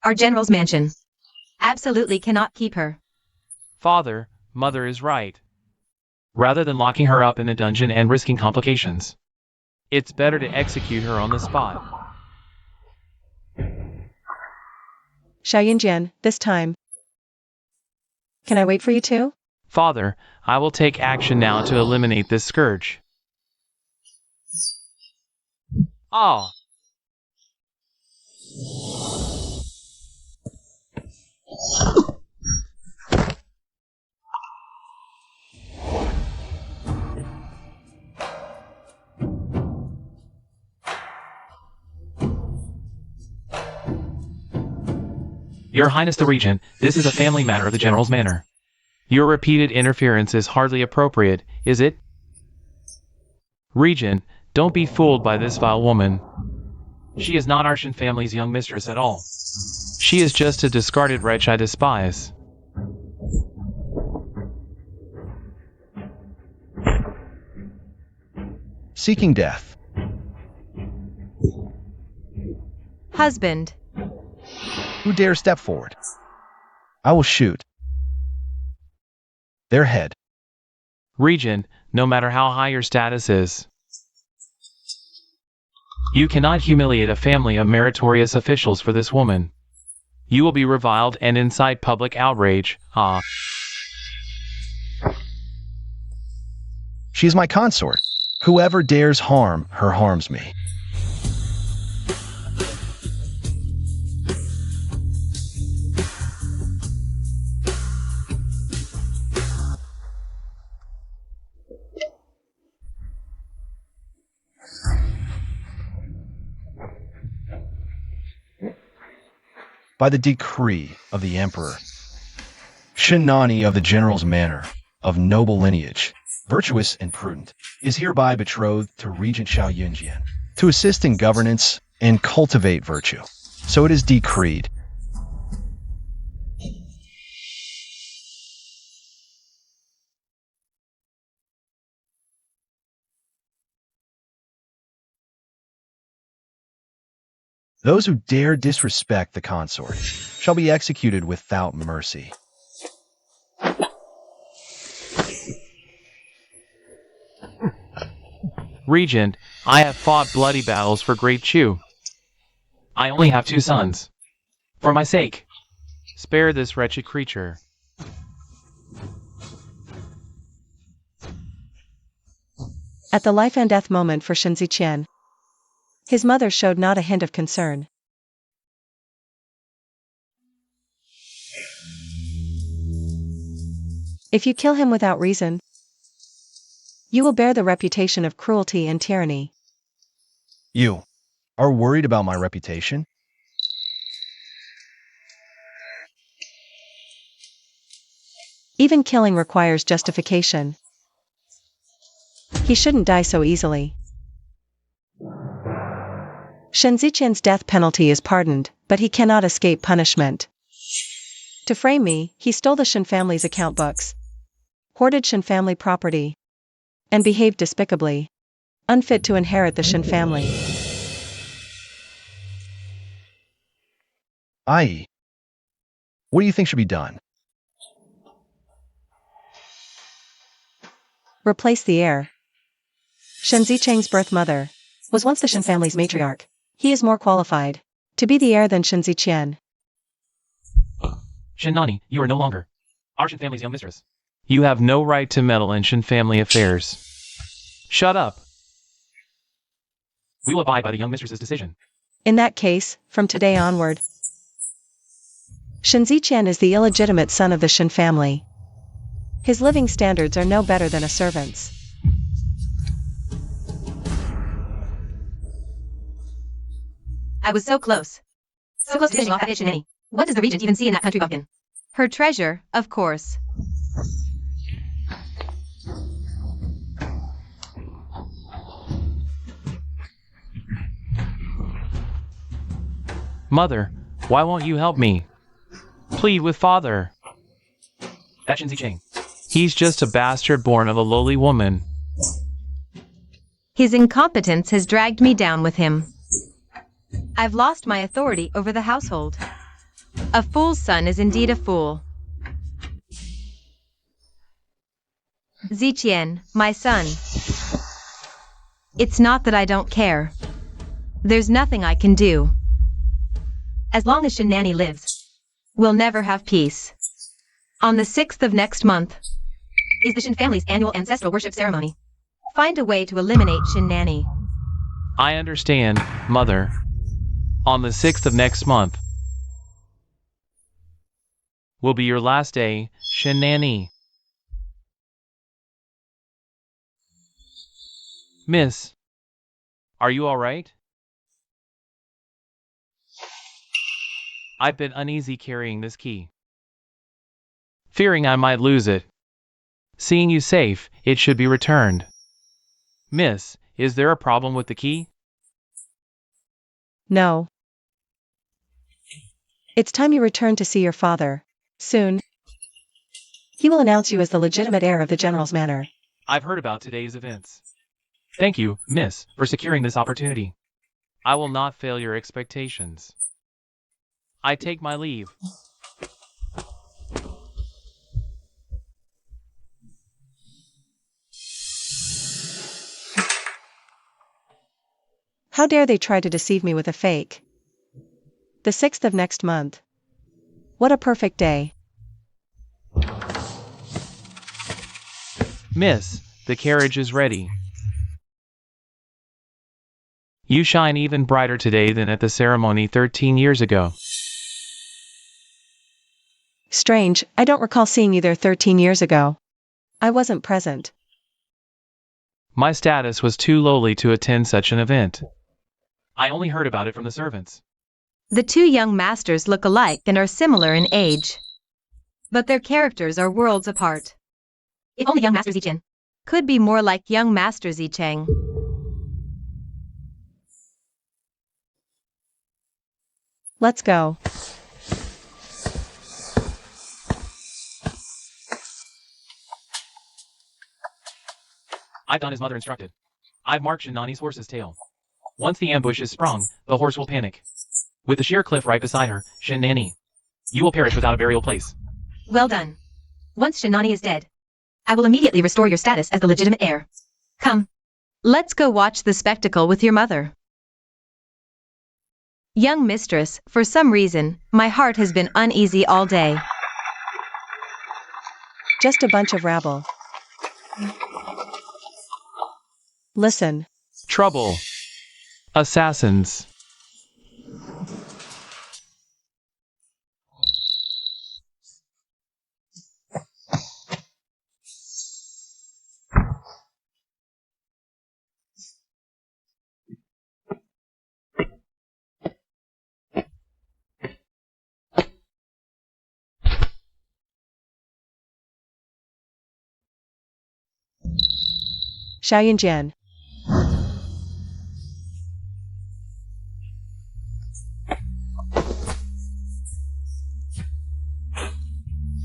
Our general's mansion absolutely cannot keep her. Father, mother is right. Rather than locking her up in a dungeon and risking complications, it's better to execute her on the spot. Xiaoyinjian, this time. Can I wait for you too? Father, I will take action now to eliminate this scourge. Ah! Your Highness the Regent, this is a family matter of the General's manor. Your repeated interference is hardly appropriate, is it? Regent, don't be fooled by this vile woman. She is not our Shen family's young mistress at all. She is just a discarded wretch I despise. Seeking death. Husband. Who dare step forward? I will shoot their head. Regent, no matter how high your status is, You cannot humiliate a family of meritorious officials for this woman. You will be reviled and incite public outrage. Ah. She is my consort. Whoever dares harm her harms me. By the decree of the emperor, Shen of the general's manor, of noble lineage, virtuous and prudent, is hereby betrothed to Regent Xiao Yunjian, to assist in governance and cultivate virtue. So it is decreed. Those who dare disrespect the consort shall be executed without mercy. Regent, I have fought bloody battles for Great Chu. I only have 2 sons. For my sake, spare this wretched creature. At the life and death moment for Shen Ziqian, his mother showed not a hint of concern. If you kill him without reason, you will bear the reputation of cruelty and tyranny. You are worried about my reputation? Even killing requires justification. He shouldn't die so easily. Shen Ziqian's death penalty is pardoned, but he cannot escape punishment. To frame me, he stole the Shen family's account books, hoarded Shen family property, and behaved despicably, unfit to inherit the Shen family. I.e., what do you think should be done? Replace the heir. Shen Ziqian's birth mother was once the Shen family's matriarch. He is more qualified to be the heir than Shen Ziqian. Shen, you are no longer our Shen family's young mistress. You have no right to meddle in Shen family affairs. Shut up. We will abide by the young mistress's decision. In that case, from today onward, Shen Ziqian is the illegitimate son of the Shen family. His living standards are no better than a servant's. I was so close. So close to finishing off that Shen. What does the regent even see in that country bumpkin? Her treasure, of course. Mother, why won't you help me? Plead with father. That Shen Ziqian. He's just a bastard born of a lowly woman. His incompetence has dragged me down with him. I've lost my authority over the household. A fool's son is indeed a fool. Ziqian, my son. It's not that I don't care. There's nothing I can do. As long as Shen lives, we'll never have peace. On the 6th of next month is the Shen family's annual ancestral worship ceremony. Find a way to eliminate Shen. I understand, Mother. On the 6th of next month will be your last day, Shen. Miss, are you all right? I've been uneasy carrying this key, fearing I might lose it. Seeing you safe, it should be returned. Miss, is there a problem with the key? No. It's time you return to see your father. Soon. He will announce you as the legitimate heir of the general's manor. I've heard about today's events. Thank you, Miss, for securing this opportunity. I will not fail your expectations. I take my leave. How dare they try to deceive me with a fake? The 6th of next month. What a perfect day. Miss, the carriage is ready. You shine even brighter today than at the ceremony 13 years ago. Strange, I don't recall seeing you there 13 years ago. I wasn't present. My status was too lowly to attend such an event. I only heard about it from the servants. The two young masters look alike and are similar in age. But their characters are worlds apart. If only young Master Zichen could be more like young Master Zicheng. Let's go. I've done as mother instructed. I've marked Shenani's horse's tail. Once the ambush is sprung, the horse will panic. With the sheer cliff right beside her, Shenani, you will perish without a burial place. Well done. Once Shenani is dead, I will immediately restore your status as the legitimate heir. Come, let's go watch the spectacle with your mother. Young mistress, for some reason, my heart has been uneasy all day. Just a bunch of rabble. Listen. Trouble. Assassins. Xiaoyan Jian.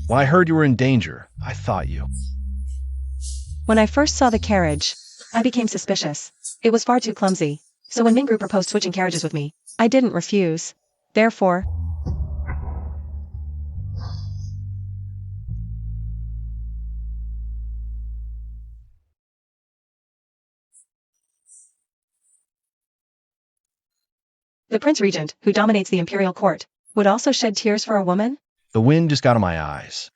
Well, I heard you were in danger. I thought you. When I first saw the carriage, I became suspicious. It was far too clumsy. So when Mingru proposed switching carriages with me, I didn't refuse. Therefore, the Prince Regent, who dominates the imperial court, would also shed tears for a woman? The wind just got in my eyes.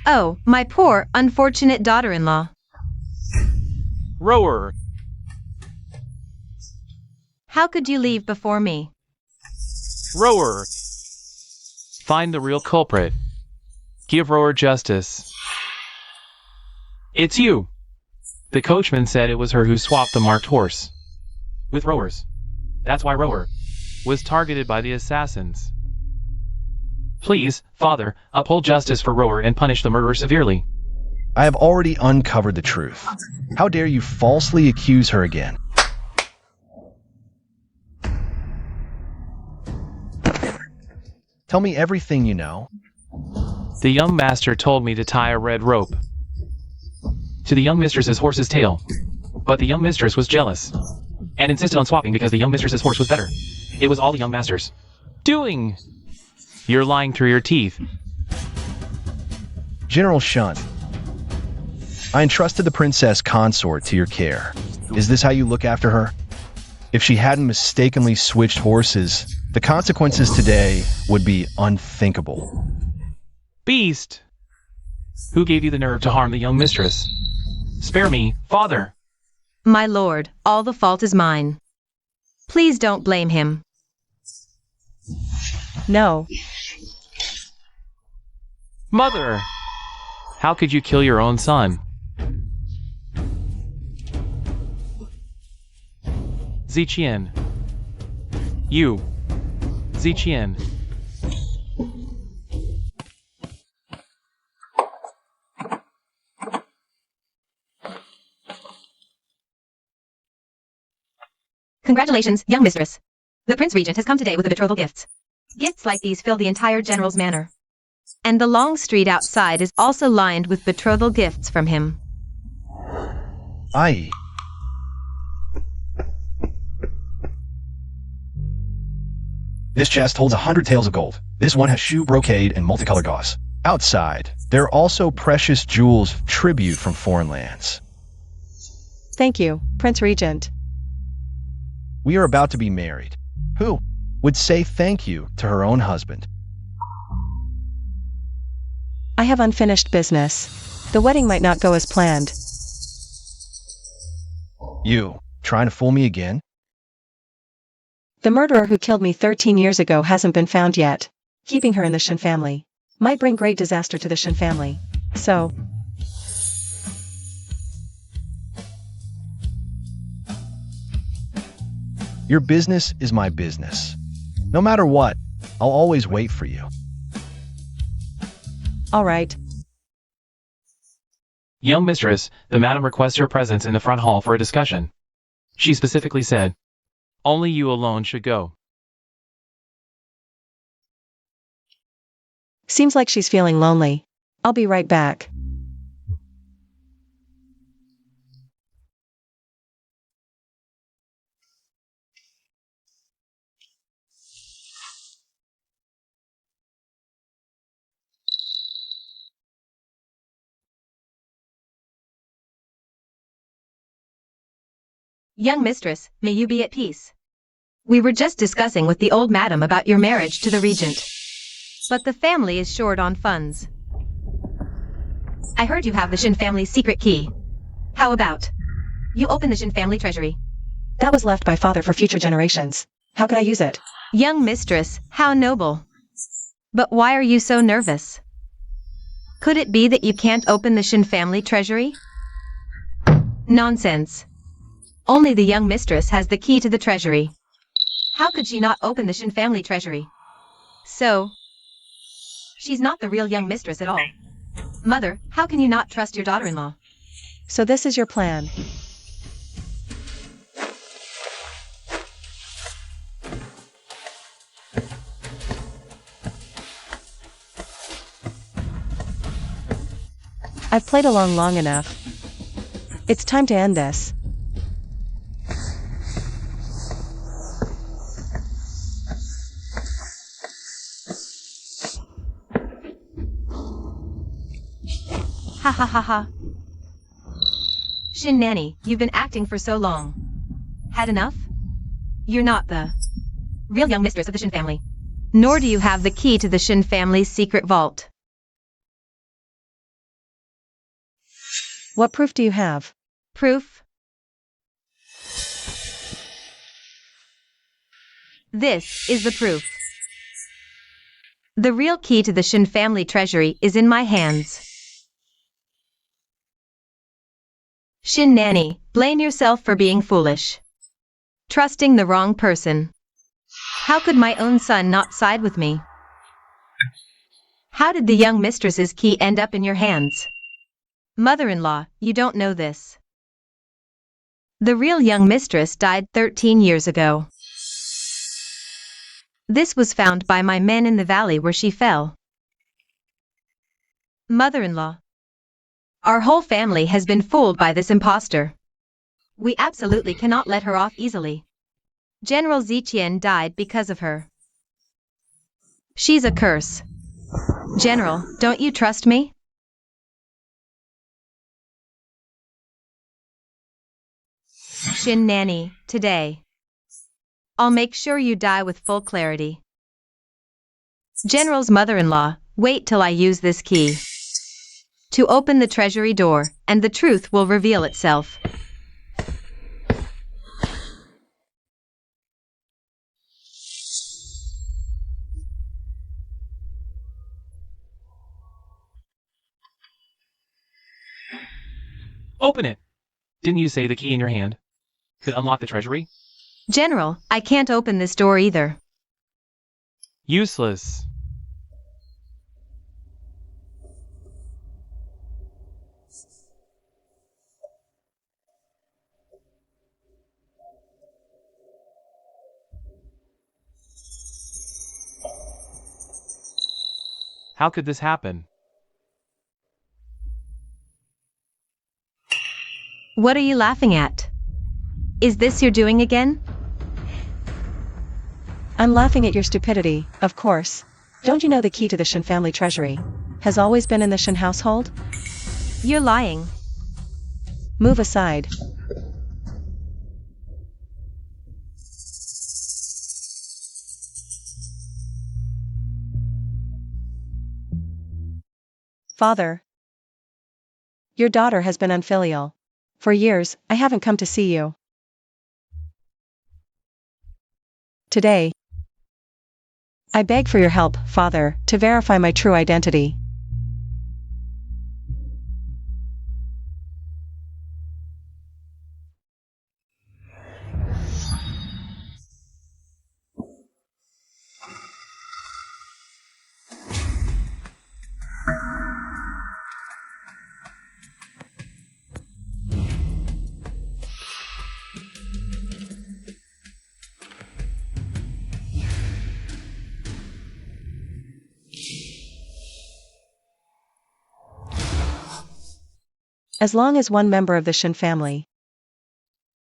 Oh, my poor, unfortunate daughter-in-law. Rower. How could you leave before me? Rower. Find the real culprit. Give Rower justice. It's you. The coachman said it was her who swapped the marked horse With Rowers. That's why Rower was targeted by the assassins. Please, Father, uphold justice for Rower and punish the murderer severely. I have already uncovered the truth. How dare you falsely accuse her again? Tell me everything you know. The young master told me to tie a red rope To the young mistress's horse's tail. But the young mistress was jealous and insisted on swapping because the young mistress's horse was better. It was all the young master's doing. You're lying through your teeth. General Shen, I entrusted the princess consort to your care. Is this how you look after her? If she hadn't mistakenly switched horses, the consequences today would be unthinkable. Beast! Who gave you the nerve to harm the young mistress? Spare me, Father! My lord, all the fault is mine. Please don't blame him. no. Mother! How could you kill your own son? Zichen. You. Zichen. Congratulations, young mistress. The Prince Regent has come today with the betrothal gifts. Gifts like these fill the entire general's manor. And the long street outside is also lined with betrothal gifts from him. Aye. This chest holds 100 taels of gold. This one has shoe brocade and multicolored gauze. Outside, there are also precious jewels of tribute from foreign lands. Thank you, Prince Regent. We are about to be married. Who would say thank you to her own husband? I have unfinished business. The wedding might not go as planned. You, trying to fool me again? The murderer who killed me 13 years ago hasn't been found yet. Keeping her in the Shen family might bring great disaster to the Shen family. So, Your business is my business. No matter what, I'll always wait for you. all right. Young mistress, the madam requests your presence in the front hall for a discussion. She specifically said, only you alone should go. Seems like she's feeling lonely. I'll be right back. Young mistress, may you be at peace. We were just discussing with the old madam about your marriage to the regent. But the family is short on funds. I heard you have the Shen family's secret key. How about you open the Shen family treasury? That was left by father for future generations. How could I use it? Young mistress, how noble. But why are you so nervous? Could it be that you can't open the Shen family treasury? Nonsense. Only the young mistress has the key to the treasury. How could she not open the Shen family treasury? So, she's not the real young mistress at all. Mother, how can you not trust your daughter-in-law? So this is your plan. I've played along long enough. It's time to end this. Ha ha ha ha. Shen nanny, you've been acting for so long. Had enough? You're not the real young mistress of the Shen family. Nor do you have the key to the Shen family's secret vault. What proof do you have? Proof? This is the proof. The real key to the Shen family treasury is in my hands. Shen nanny, blame yourself for being foolish. Trusting the wrong person. How could my own son not side with me? How did the young mistress's key end up in your hands? Mother-in-law, you don't know this. The real young mistress died 13 years ago. This was found by my men in the valley where she fell. Mother-in-law, our whole family has been fooled by this impostor. We absolutely cannot let her off easily. General Ziqian died because of her. She's a curse. General, don't you trust me? Shen nanny, today. I'll make sure you die with full clarity. General's mother-in-law, wait till I use this key to open the treasury door, and the truth will reveal itself. Open it! Didn't you say the key in your hand could unlock the treasury? General, I can't open this door either. Useless. How could this happen? What are you laughing at? Is this your doing again? I'm laughing at your stupidity, of course. Don't you know the key to the Shen family treasury has always been in the Shen household? You're lying. Move aside. Father. Your daughter has been unfilial. For years, I haven't come to see you. Today, I beg for your help, Father, to verify my true identity. As long as one member of the Shen family,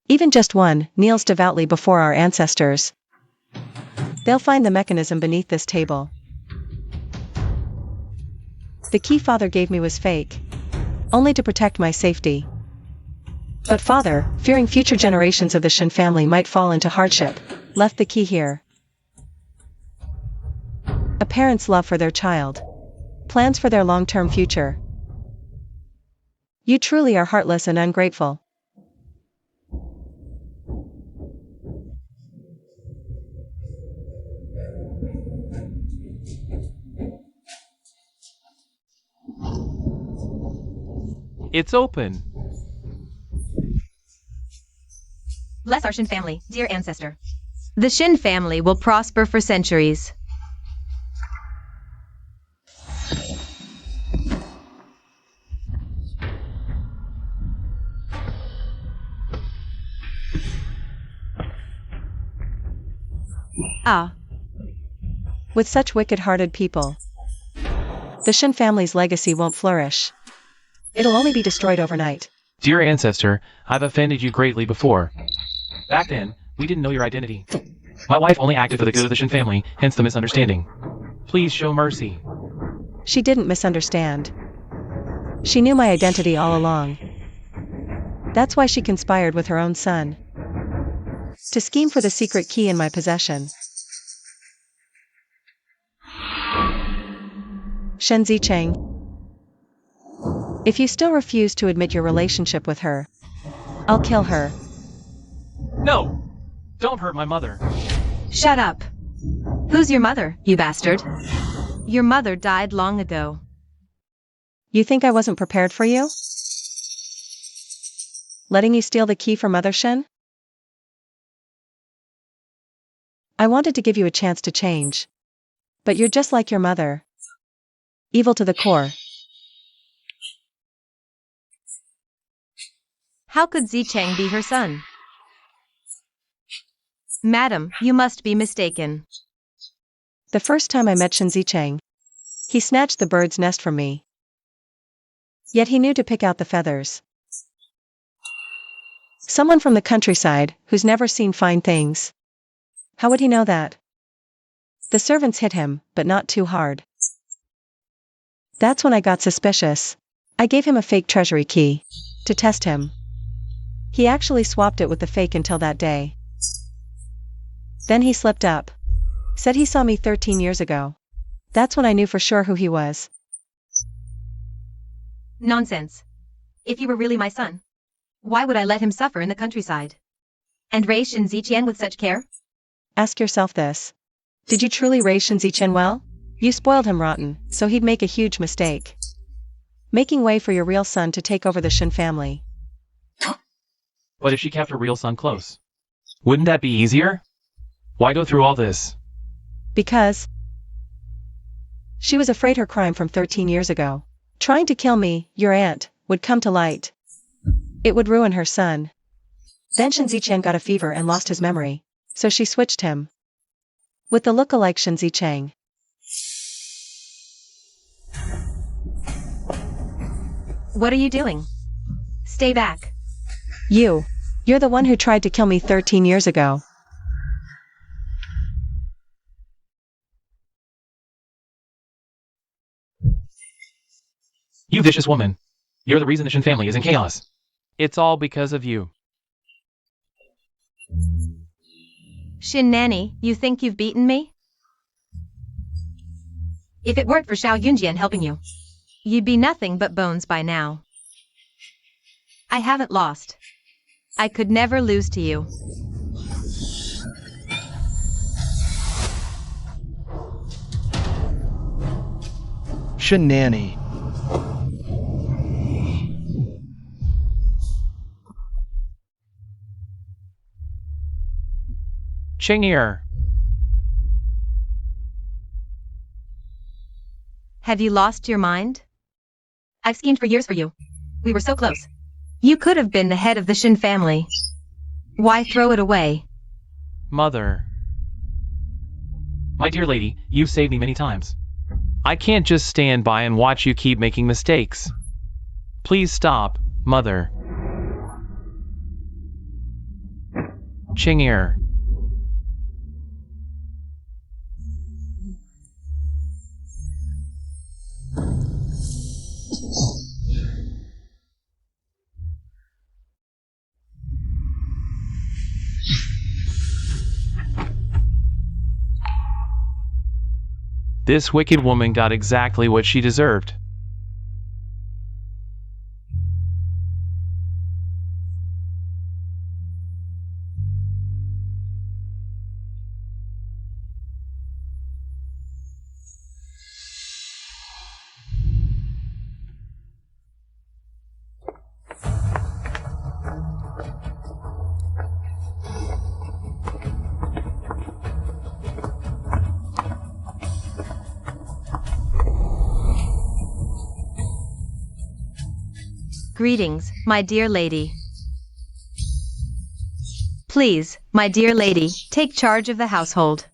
even just one, kneels devoutly before our ancestors, they'll find the mechanism beneath this table. The key Father gave me was fake, only to protect my safety. But Father, fearing future generations of the Shen family might fall into hardship, left the key here. A parent's love for their child, plans for their long-term future. You truly are heartless and ungrateful. It's open. Bless our Shen family, dear ancestor. The Shen family will prosper for centuries. Ah. With such wicked-hearted people, the Shen family's legacy won't flourish. It'll only be destroyed overnight. Dear ancestor, I've offended you greatly before. Back then, we didn't know your identity. My wife only acted for the good of the Shen family, hence the misunderstanding. Please show mercy. She didn't misunderstand. She knew my identity all along. That's why she conspired with her own son to scheme for the secret key in my possession. Shen Zicheng, if you still refuse to admit your relationship with her, I'll kill her. No! Don't hurt my mother. Shut up. Who's your mother, you bastard? Your mother died long ago. You think I wasn't prepared for you? Letting you steal the key from Mother Shen? I wanted to give you a chance to change. But you're just like your mother. Evil to the core. How could Zicheng be her son? Madam, you must be mistaken. The first time I met Shen Zicheng, he snatched the bird's nest from me. Yet he knew to pick out the feathers. Someone from the countryside, who's never seen fine things. How would he know that? The servants hit him, but not too hard. That's when I got suspicious. I gave him a fake treasury key to test him. He actually swapped it with the fake until that day. Then he slipped up. Said he saw me 13 years ago. That's when I knew for sure who he was. Nonsense. If you were really my son, why would I let him suffer in the countryside? And raise Shen Zichien with such care? Ask yourself this. Did you truly raise Shen Zichien well? You spoiled him rotten, so he'd make a huge mistake. Making way for your real son to take over the Shen family. But if she kept her real son close, wouldn't that be easier? Why go through all this? Because she was afraid her crime from 13 years ago, trying to kill me, your aunt, would come to light. It would ruin her son. Then Shen Zicheng got a fever and lost his memory, so she switched him with the look-alike Shen Zicheng. What are you doing? Stay back. You're the one who tried to kill me 13 years ago. You vicious woman. You're the reason the Shen family is in chaos. It's all because of you. Shin Nanny, you think you've beaten me? If it weren't for Xiao Yunjian helping you, You'd be nothing but bones by now. I haven't lost. I could never lose to you. Shenanny. Chingier. Have you lost your mind? I've schemed for years for you. We were so close. You could have been the head of the Shen family. Why throw it away? Mother. My dear lady, you've saved me many times. I can't just stand by and watch you keep making mistakes. Please stop, Mother. Chingier. This wicked woman got exactly what she deserved. Greetings, my dear lady. Please, my dear lady, take charge of the household.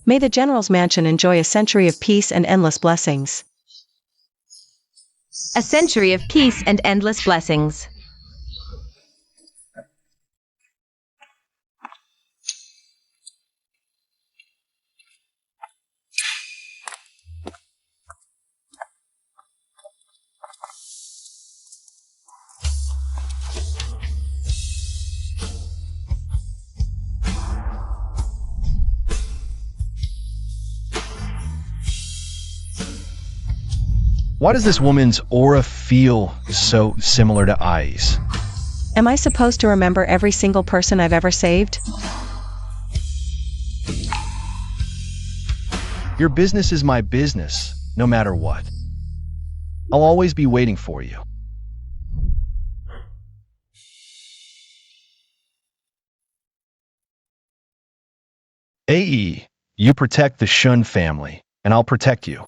May the General's mansion enjoy a century of peace and endless blessings. A century of peace and endless blessings. Why does this woman's aura feel so similar to Ai's? Am I supposed to remember every single person I've ever saved? Your business is my business, no matter what. I'll always be waiting for you. AE, you protect the Shen family, and I'll protect you.